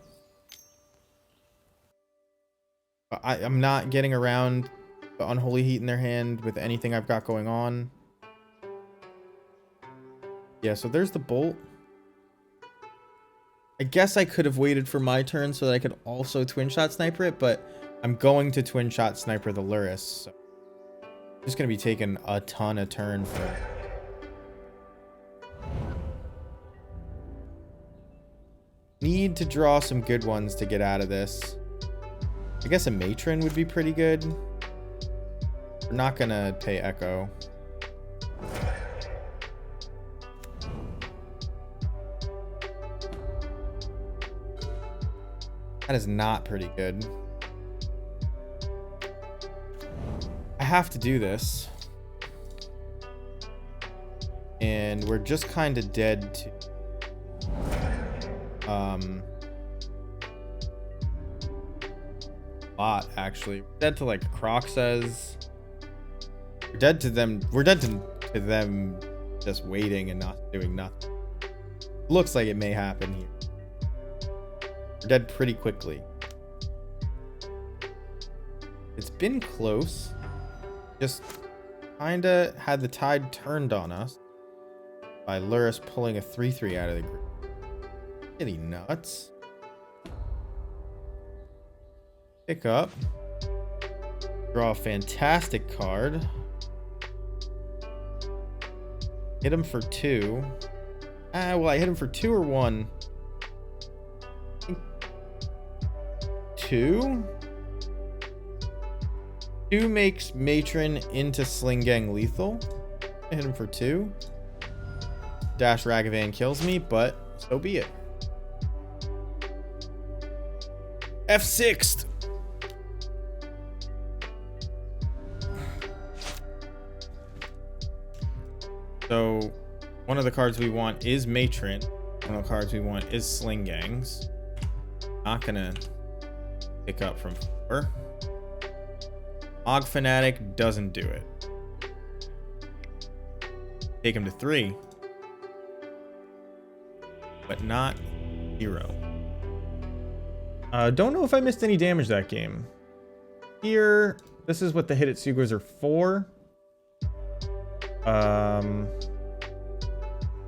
I'm not getting around the Unholy Heat in their hand with anything I've got going on. Yeah, so there's the Bolt. I guess I could have waited for my turn so that I could also Twin Shot Sniper it, but I'm going to Twin Shot Sniper the Luris. So I'm just going to be taking a ton of turn for it. Need to draw some good ones to get out of this. I guess a Matron would be pretty good. We're not gonna pay Echo. That is not pretty good. I have to do this. And we're just kind of dead to... lot, actually. We're dead to, like, Croc says. We're dead to them. We're dead to them just waiting and not doing nothing. Looks like it may happen here. We're dead pretty quickly. It's been close. Just kinda had the tide turned on us by Luris pulling a 3/3 out of the group. Pretty nuts. Pick up. Draw a fantastic card. Hit him for 2. Well, I hit him for 2 or 1. 2? 2 makes Matron into Sling Gang lethal. I hit him for 2. Dash Ragavan kills me, but so be it. F6th. So one of the cards we want is Matron. One of the cards we want is Sling Gangs. Not gonna pick up from 4. Og Fanatic doesn't do it. Take him to 3. But not 0. Don't know if I missed any damage that game. Here, this is what the Hitsugos are for. I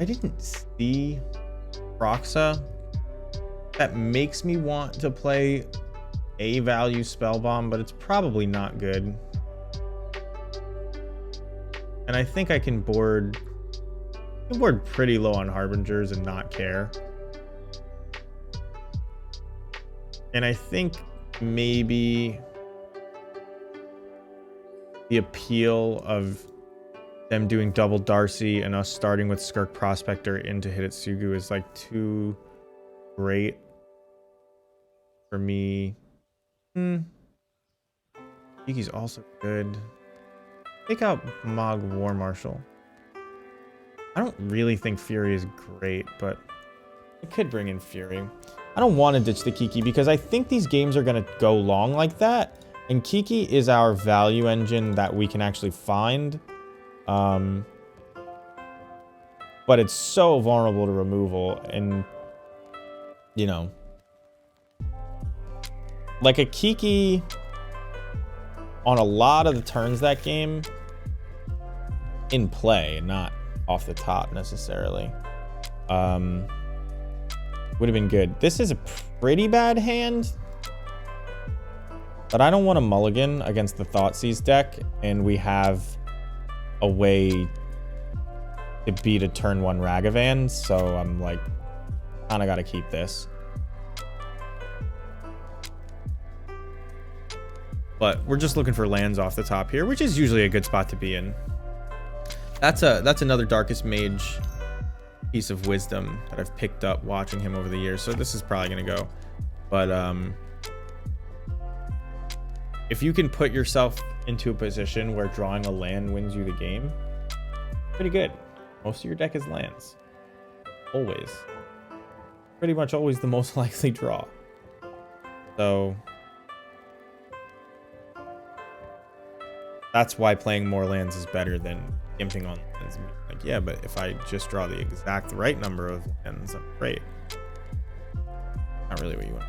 didn't see Proxa. That makes me want to play a value Spellbomb, but it's probably not good. And I think I can board pretty low on Harbingers and not care. And I think maybe the appeal of them doing double Darcy and us starting with Skirk Prospector into Hitsugos is like too great for me. Kiki's also good. Take out Mog War Marshal. I don't really think Fury is great, but it could bring in Fury. I don't want to ditch the Kiki because I think these games are going to go long like that. And Kiki is our value engine that we can actually find. But it's so vulnerable to removal. And, you know, like a Kiki on a lot of the turns that game in play, not off the top necessarily, would have been good. This is a pretty bad hand, but I don't want to mulligan against the Thoughtseize deck, and we have a way to beat a turn 1 Ragavan, so I'm like, kind of got to keep this. But we're just looking for lands off the top here, which is usually a good spot to be in. That's another Darkest Mage piece of wisdom that I've picked up watching him over the years, so this is probably gonna go. But if you can put yourself into a position where drawing a land wins you the game, pretty good. Most of your deck is lands. Always. Pretty much always the most likely draw. So that's why playing more lands is better than gimping on lands. Like, yeah, but if I just draw the exact right number of lands, I'm great. Not really what you want.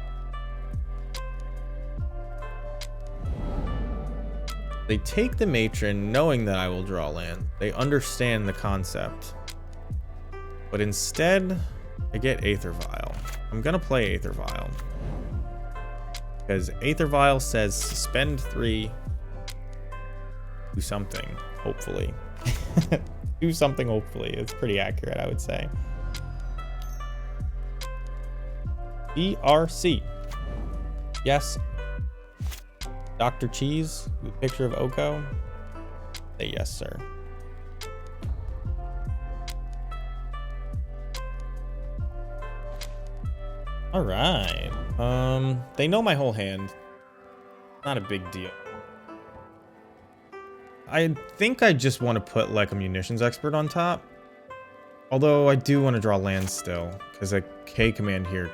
They take the Matron knowing that I will draw land. They understand the concept. But instead, I get Aether Vial. I'm gonna play Aether Vial. Because Aether Vial says suspend 3. Do something, hopefully. Do something, hopefully. It's pretty accurate, I would say. BRC. Yes. Dr. Cheese with picture of Oko. Say yes, sir. All right. They know my whole hand. Not a big deal. I think I just want to put like a Munitions Expert on top. Although I do want to draw lands still, because a K command here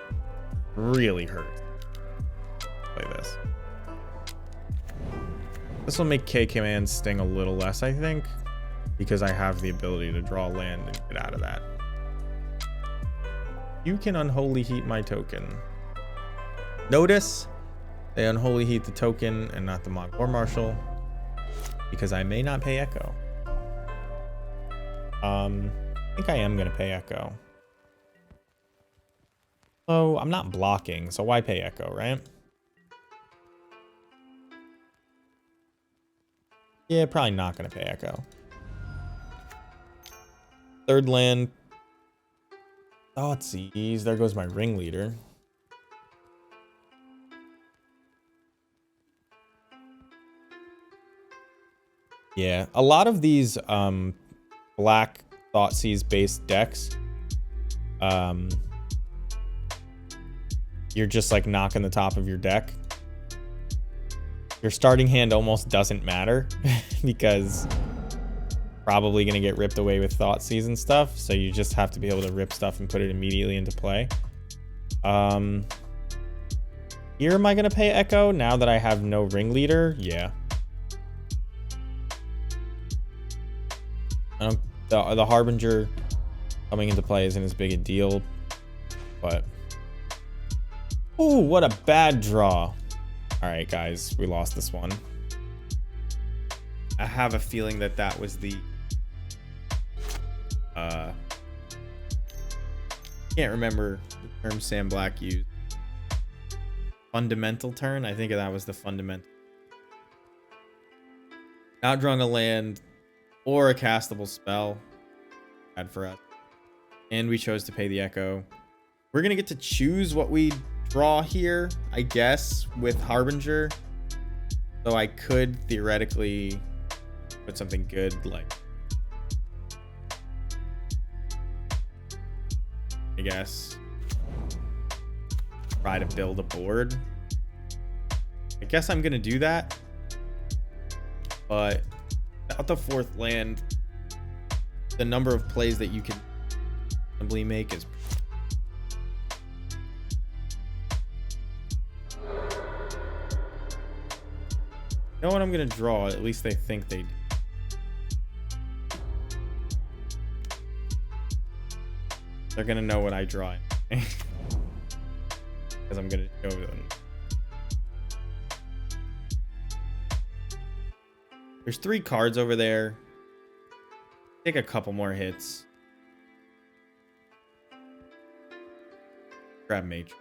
really hurts. Play this. This will make K commands sting a little less, I think, because I have the ability to draw land and get out of that. You can Unholy Heat my token. Notice They unholy heat the token and not the Mog War Marshal. Because I may not pay Echo. I think I am going to pay Echo. So I'm not blocking, so why pay Echo, right? Yeah, probably not going to pay Echo. Third land. Thoughtseize. There goes my ringleader. Yeah, a lot of these black Thoughtseize based decks, you're just like knocking the top of your deck. Your starting hand almost doesn't matter because probably going to get ripped away with Thoughtseize and stuff. So you just have to be able to rip stuff and put it immediately into play. Here am I going to pay Echo now that I have no ringleader? Yeah. I don't, the Harbinger coming into play isn't as big a deal, but... Ooh, what a bad draw. All right, guys, we lost this one. I have a feeling that that was the... can't remember the term Sam Black used. Fundamental turn? I think that was the fundamental. Outdrawing a land or a castable spell. Bad for us. And we chose to pay the Echo. We're going to get to choose what we draw here, I guess, with Harbinger. So I could theoretically put something good like... I guess try to build a board. I guess I'm gonna do that, but without the fourth land, the number of plays that you can simply make is... You know what I'm gonna draw? At least they think they do. They're gonna know what I draw. Because I'm gonna show them. There's 3 cards over there. Take a couple more hits. Grab Mage.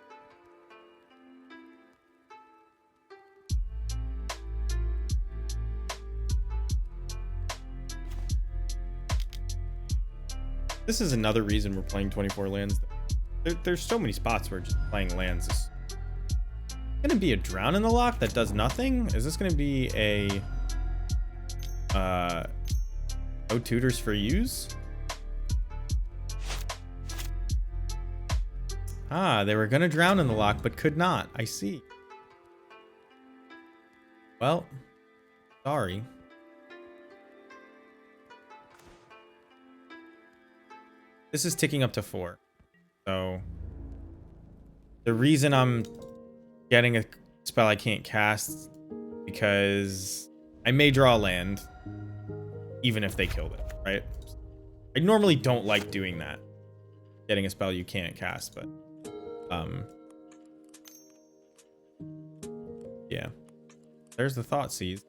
This is another reason we're playing 24 lands. There's so many spots where just playing lands is gonna be a drown in the lock that does nothing. Is this gonna be a no tutors for use? Ah, they were gonna drown in the lock but could not. I see. Well, sorry. This is ticking up to 4. So the reason I'm getting a spell I can't cast because I may draw a land even if they killed it, right? I normally don't like doing that. Getting a spell you can't cast, but yeah. There's the Thoughtseize.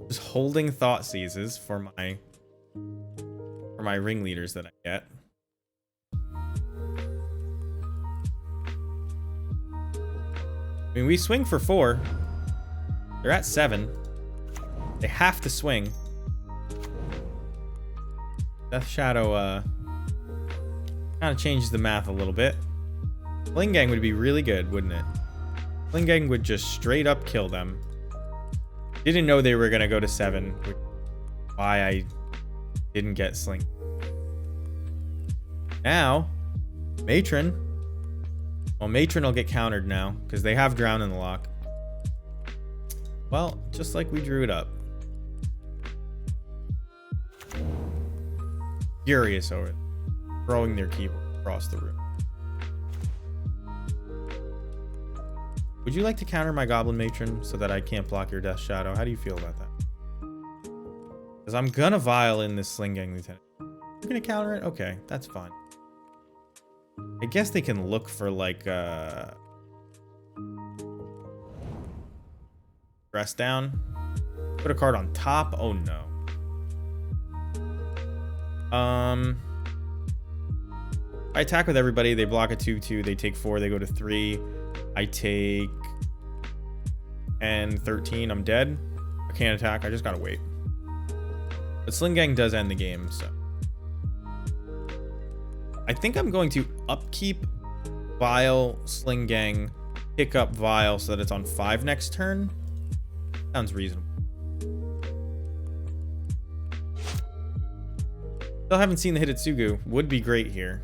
Just holding Thoughtseizes for my ringleaders that I get. I mean, we swing for 4. They're at 7. They have to swing. Death Shadow kind of changes the math a little bit. Sling Gang would be really good, wouldn't it? Sling Gang would just straight up kill them. Didn't know they were going to go to 7, which is why I didn't get Sling. Now, Matron. Well, Matron will get countered now because they have Drown in the lock. Well, just like we drew it up. Furious over it. Throwing their keyboard across the room. Would you like to counter my Goblin Matron so that I can't block your Death Shadow? How do you feel about that? Because I'm gonna Vial in this Sling Gang Lieutenant. You're gonna counter it? Okay, that's fine. I guess they can look for like Press down. Put a card on top. Oh no. I attack with everybody. They block a 2/2. They take 4. They go to 3. I take 10, 13. I'm dead. I can't attack. I just gotta wait. But Sling Gang does end the game, so. I think I'm going to upkeep Vial, Sling Gang, pick up Vial so that it's on 5 next turn. Sounds reasonable. Still haven't seen the Hitotsugu. Would be great here.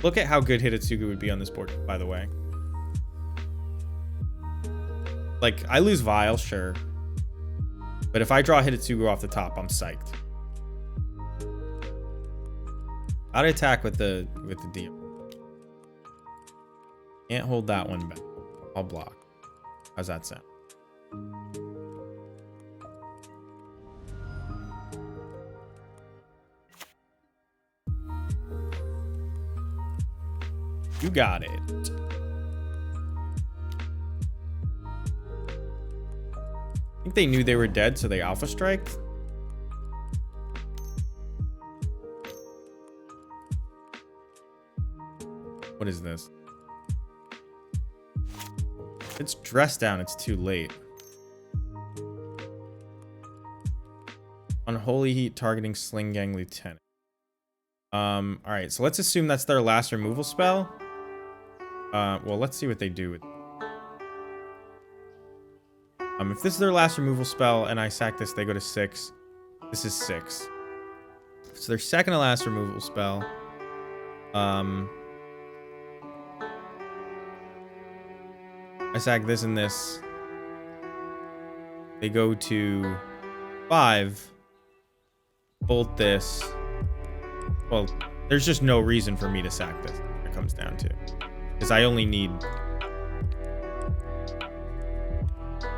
Look at how good Hitotsugu would be on this board, by the way. Like, I lose Vial, sure. But if I draw Hitotsugu off the top, I'm psyched. I'd attack with the deal. Can't hold that one back. I'll block. How's that sound? You got it. I think they knew they were dead, so they alpha striked. What is this? It's dressed down. It's too late. Unholy Heat targeting Sling Gang Lieutenant. All right, so let's assume that's their last removal spell. Well, let's see what they do with. If this is their last removal spell and I sack this, they go to 6. This is 6. So their second to last removal spell. I sack this and this. They go to 5. Bolt this. Well, there's just no reason for me to sack this. It comes down to. Because I only need.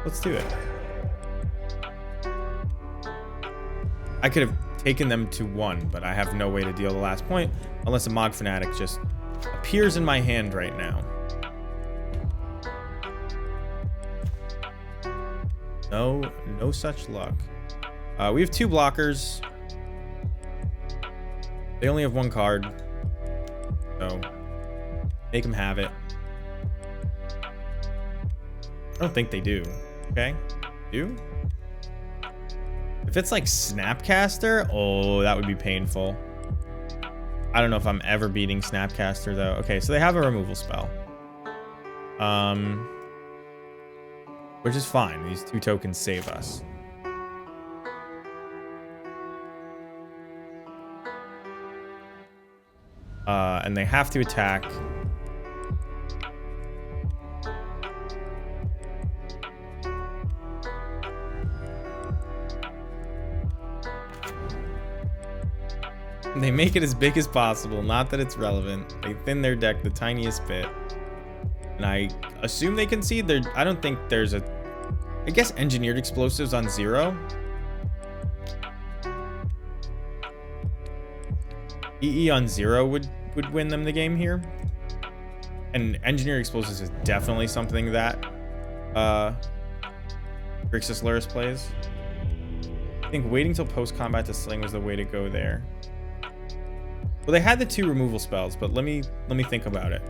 Let's do it. I could have taken them to 1, but I have no way to deal the last point unless a Mog Fanatic just appears in my hand right now. No such luck. We have 2 blockers. They only have 1 card. So make them have it. I don't think they do. Okay. Do? If it's like Snapcaster, oh, that would be painful. I don't know if I'm ever beating Snapcaster though. Okay, so they have a removal spell. Which is fine. These 2 tokens save us. And they have to attack. They make it as big as possible. Not that it's relevant. They thin their deck the tiniest bit. And I assume they concede. I don't think there's a. I guess engineered explosives on 0. EE on 0 would win them the game here. And engineered explosives is definitely something that Grixis Luris plays. I think waiting till post-combat to sling was the way to go there. Well, they had the 2 removal spells, but let me think about it.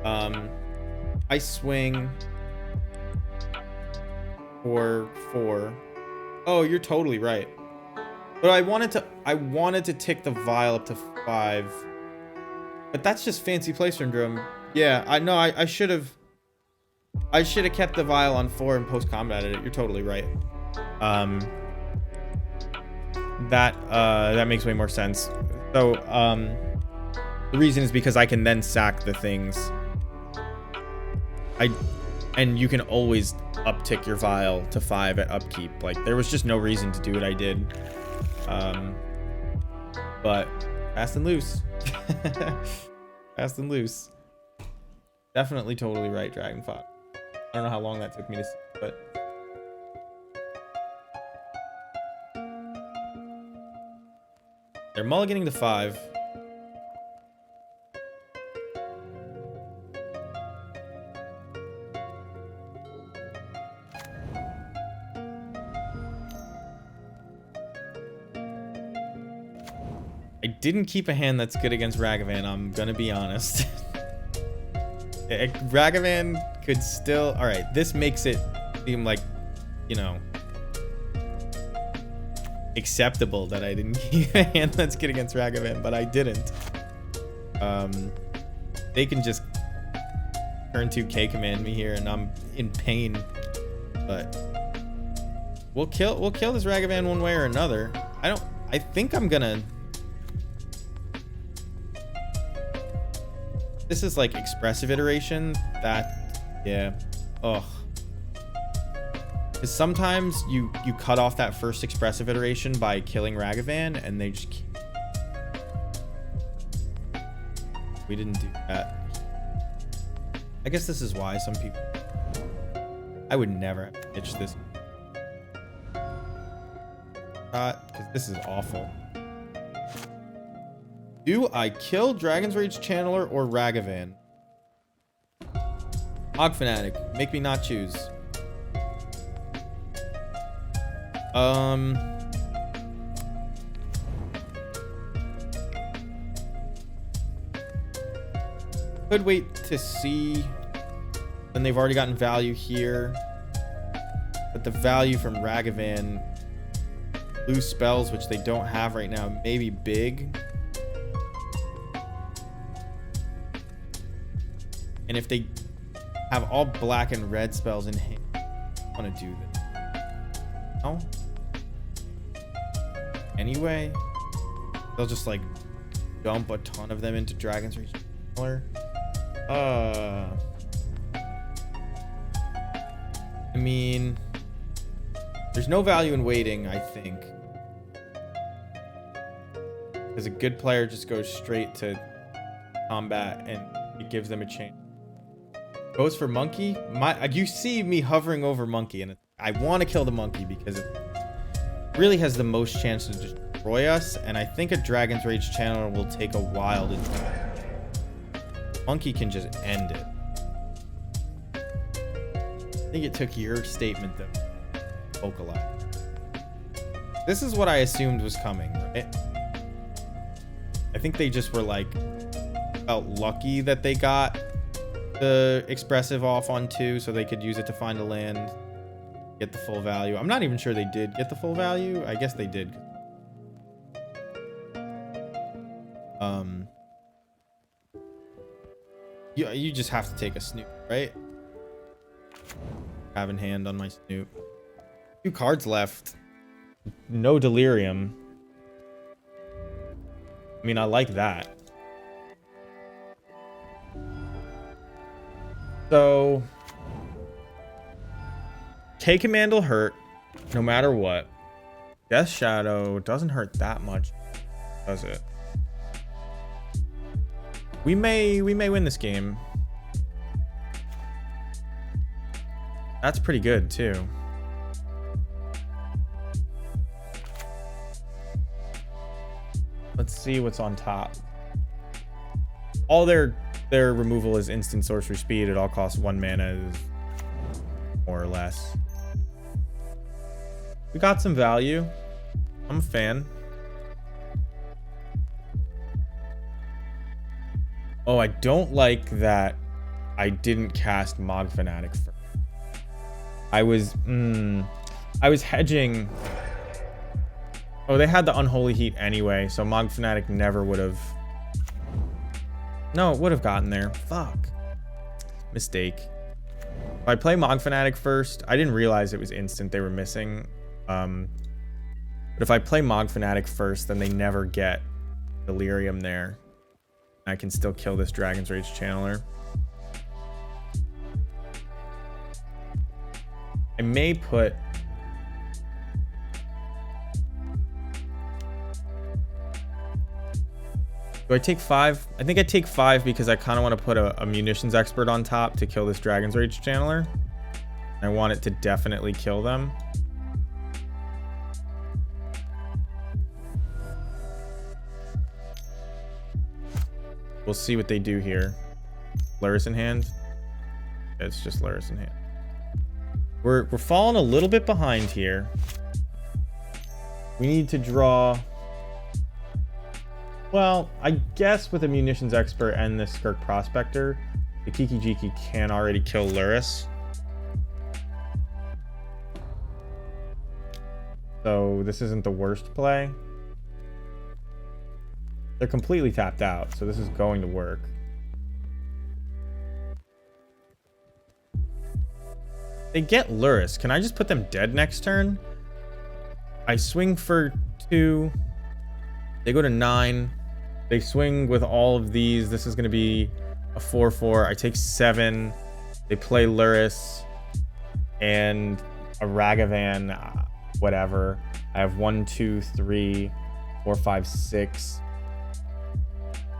I swing for 4. Oh, you're totally right. But I wanted to tick the Vial up to 5. But that's just fancy play syndrome. Yeah, I should have kept the Vial on 4 and post combated it. You're totally right. That makes way more sense. So the reason is because I can then sack the things. And you can always uptick your Vial to 5 at upkeep. Like, there was just no reason to do what I did. But fast and loose. Fast and loose. Definitely totally right, Dragon Fox. I don't know how long that took me to see, but they're mulliganing to 5. didn't keep a hand that's good against Ragavan, I'm gonna be honest. Ragavan could still... Alright, this makes it seem like, you know, acceptable that I didn't keep a hand that's good against Ragavan, but I didn't. They can just turn 2K command me here and I'm in pain. But we'll kill this Ragavan one way or another. I think I'm gonna... This is like expressive iteration. Yeah. Ugh. Because sometimes you cut off that first expressive iteration by killing Ragavan, and they just... We didn't do that. I guess this is why some people... I would never pitch this. Because this is awful. Do I kill Dragon's Rage Channeler or Ragavan? Hog Fanatic, make me not choose. Could wait to see. Then they've already gotten value here. But the value from Ragavan, lose spells, which they don't have right now, may be big. And if they have all black and red spells in hand, I want to do this. No? Anyway, they'll just like dump a ton of them into Dragon's Rage Channeler. I mean, there's no value in waiting, I think. Because a good player just goes straight to combat and it gives them a chance. Goes for Monkey. You see me hovering over Monkey, and I want to kill the Monkey because it really has the most chance to destroy us, and I think a Dragon's Rage Channeler will take a while to do. Monkey can just end it. I think it took your statement to vocalize. This is what I assumed was coming, right? I think they just were like, felt lucky that they got the expressive off on 2 so they could use it to find a land, get the full value. I'm not even sure they did get the full value. I guess they did. You just have to take a snoop, right? Have in hand on my snoop. 2 cards left. No delirium. I mean, I like that. So, K-Command will hurt no matter what. Death Shadow doesn't hurt that much, does it? We may win this game. That's pretty good too. Let's see what's on top. All their removal is instant sorcery speed. It all costs 1 mana, more or less. We got some value. I'm a fan. Oh, I don't like that I didn't cast Mog Fanatic first. I was hedging. Oh, they had the Unholy Heat anyway, so Mog Fanatic never would have. No, it would have gotten there. Fuck. Mistake. If I play Mog Fanatic first, I didn't realize it was instant they were missing. But if I play Mog Fanatic first, then they never get Delirium there. I can still kill this Dragon's Rage Channeler. I may put... Do I take 5? I think I take 5 because I kind of want to put a munitions expert on top to kill this Dragon's Rage Channeler. I want it to definitely kill them. We'll see what they do here. Luris in hand. It's just Luris in hand. We're falling a little bit behind here. We need to draw Well, I guess with a munitions expert and the Skirk prospector, the Kiki Jiki can already kill Luris. So this isn't the worst play. They're completely tapped out, so this is going to work. They get Luris. Can I just put them dead next turn? I swing for 2. They go to 9. They swing with all of these. This is going to be a 4/4. I take 7. They play Luris and a Ragavan, whatever. I have 1, 2, 3, 4, 5, 6.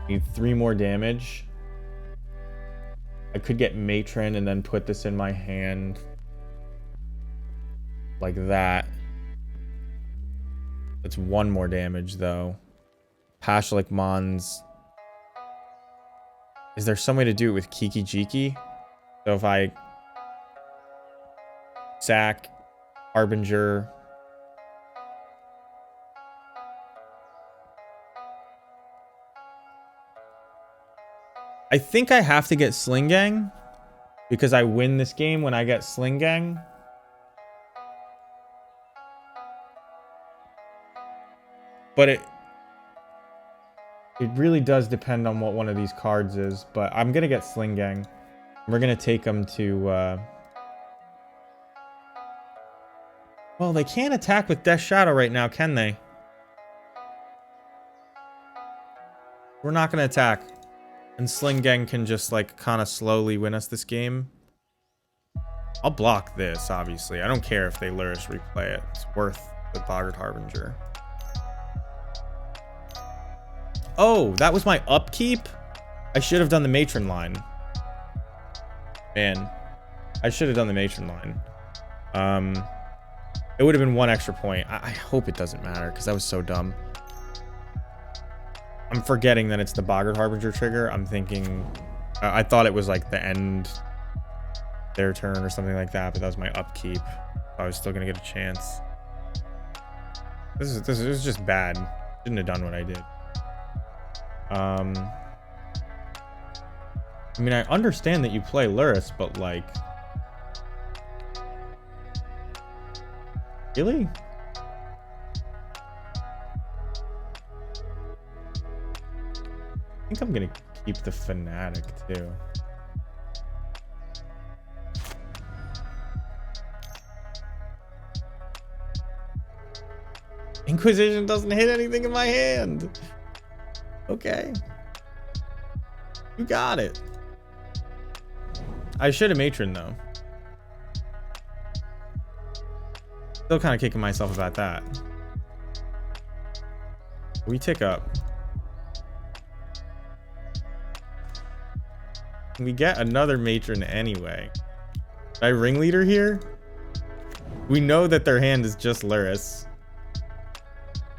Need 3 more damage. I could get Matron and then put this in my hand like that. It's 1 more damage though. Pashalik Mons. Is there some way to do it with Kiki Jiki? So if I sack Harbinger, I think I have to get Sling Gang because I win this game when I get Sling Gang. But it really does depend on what one of these cards is. But I'm going to get Sling Gang. We're going to take them to... Well, they can't attack with Death Shadow right now, can they? We're not going to attack. And Sling Gang can just, like, kind of slowly win us this game. I'll block this, obviously. I don't care if they Luris replay it. It's worth the Boggart Harbinger. Oh, that was my upkeep? I should have done the Matron line. Man, I should have done the Matron line. It would have been 1 extra point. I hope it doesn't matter, because that was so dumb. I'm forgetting that it's the Boggart Harbinger trigger. I'm thinking... I thought it was like the end... their turn or something like that, but that was my upkeep. I was still going to get a chance. This is just bad. Shouldn't have done what I did. I mean, I understand that you play Luris, but like... Really? I think I'm gonna keep the Fanatic too. Inquisition doesn't hit anything in my hand. Okay. You got it. I should have Matron though. Still kind of kicking myself about that. We tick up. We get another Matron anyway. Should I Ringleader here? We know that their hand is just Luris.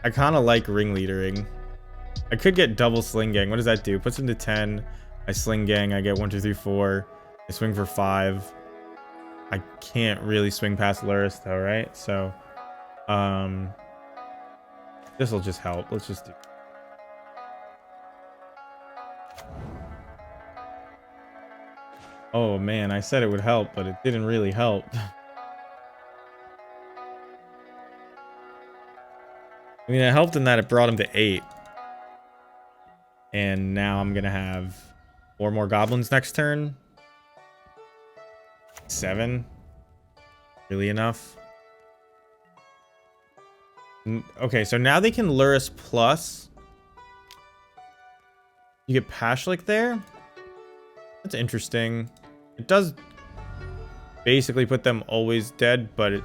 I kind of like Ringleadering. I could get double Sling Gang. What does that do? Puts him to 10. I Sling Gang. I get 1, 2, 3, 4. I swing for 5. I can't really swing past Luris though, right? So, this will just help. Let's just do. Oh man, I said it would help, but it didn't really help. I mean, it helped in that it brought him to 8. And now I'm gonna have 4 more goblins next turn. 7. Really enough? Okay, so now they can Luris plus. You get Pashlik there. That's interesting. It does basically put them always dead, but it...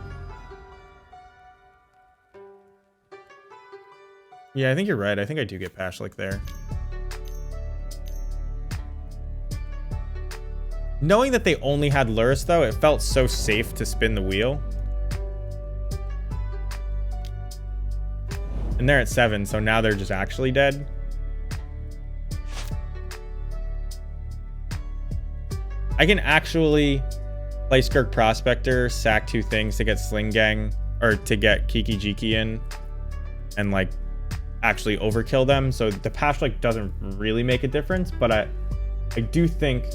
Yeah, I think you're right. I think I do get Pashlik there. Knowing that they only had Luris, though, it felt so safe to spin the wheel. And they're at 7, so now they're just actually dead. I can actually play Skirk Prospector, sack 2 things to get Sling Gang, or to get Kiki Jiki in, and, like, actually overkill them. So the patch like doesn't really make a difference, but I do think,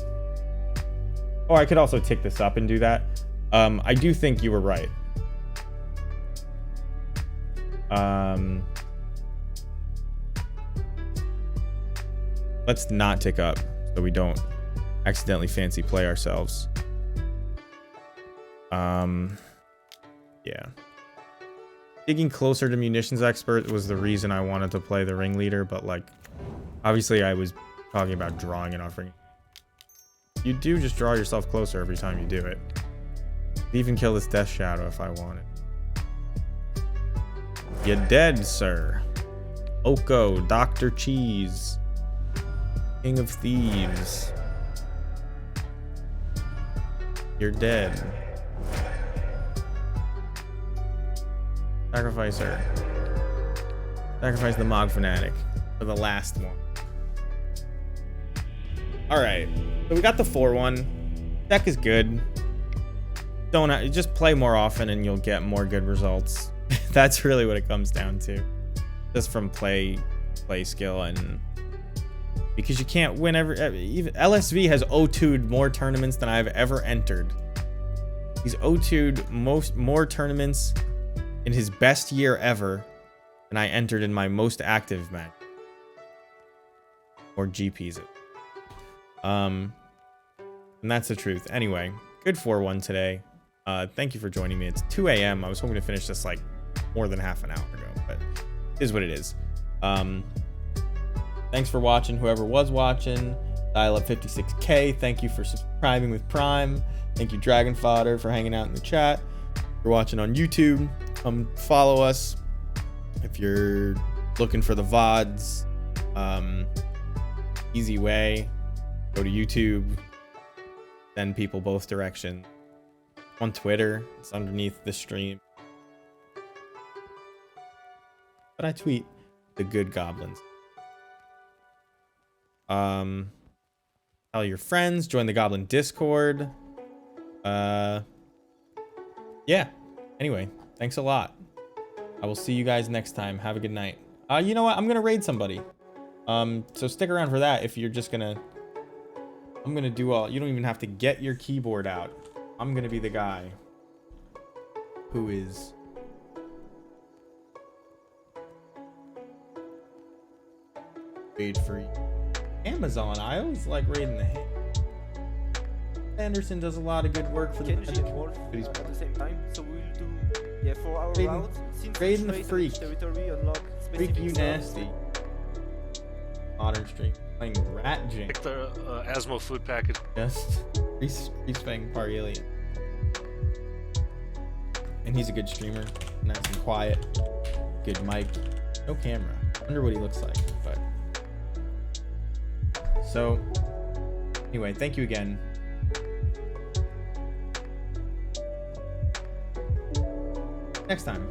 oh, I could also tick this up and do that. I do think you were right. Let's not tick up so we don't accidentally fancy play ourselves. Yeah. Digging closer to munitions expert was the reason I wanted to play the ringleader, but like, obviously I was talking about drawing it off ring. You do just draw yourself closer every time you do it. I'd even kill this death shadow if I wanted. You're dead, sir. Oko, Dr. Cheese, King of Thieves. You're dead. Sacrifice her. Sacrifice the Mog Fanatic for the last one. Alright, so we got the 4-1. Deck is good. Don't just play more often and you'll get more good results. That's really what it comes down to. Just from play skill, and because you can't win even LSV has O2'd more tournaments than I've ever entered. He's O2'd more tournaments in his best year ever than I entered in my most active match. Or GP's it. And that's the truth. Anyway, good 4-1 today. Thank you for joining me. It's 2 a.m. I was hoping to finish this like more than half an hour ago, but it is what it is. Thanks for watching, whoever was watching. Dial up 56K. Thank you for subscribing with Prime. Thank you, Dragon Fodder, for hanging out in the chat. If you're watching on YouTube, come follow us. If you're looking for the VODs, easy way, go to YouTube, send people both directions. On Twitter, it's underneath the stream. But I tweet the good goblins. Tell your friends, join the Goblin Discord. Yeah. Anyway, thanks a lot. I will see you guys next time. Have a good night. You know what? I'm gonna raid somebody. So stick around for that. If you're just gonna, I'm gonna do all. You don't even have to get your keyboard out. I'm gonna be the guy who is raid free. Amazon. I always like raiding the hand. Anderson does a lot of good work for the at the same time. So we'll do for our route. Raiding the freak. Territory, unlock Freak you nasty. Modern stream. Playing Rat Jing. Pick the Asmo food package. Just he's playing Paralian. And he's a good streamer. Nice and quiet. Good mic. No camera. I wonder what he looks like, but so anyway, thank you again. Next time.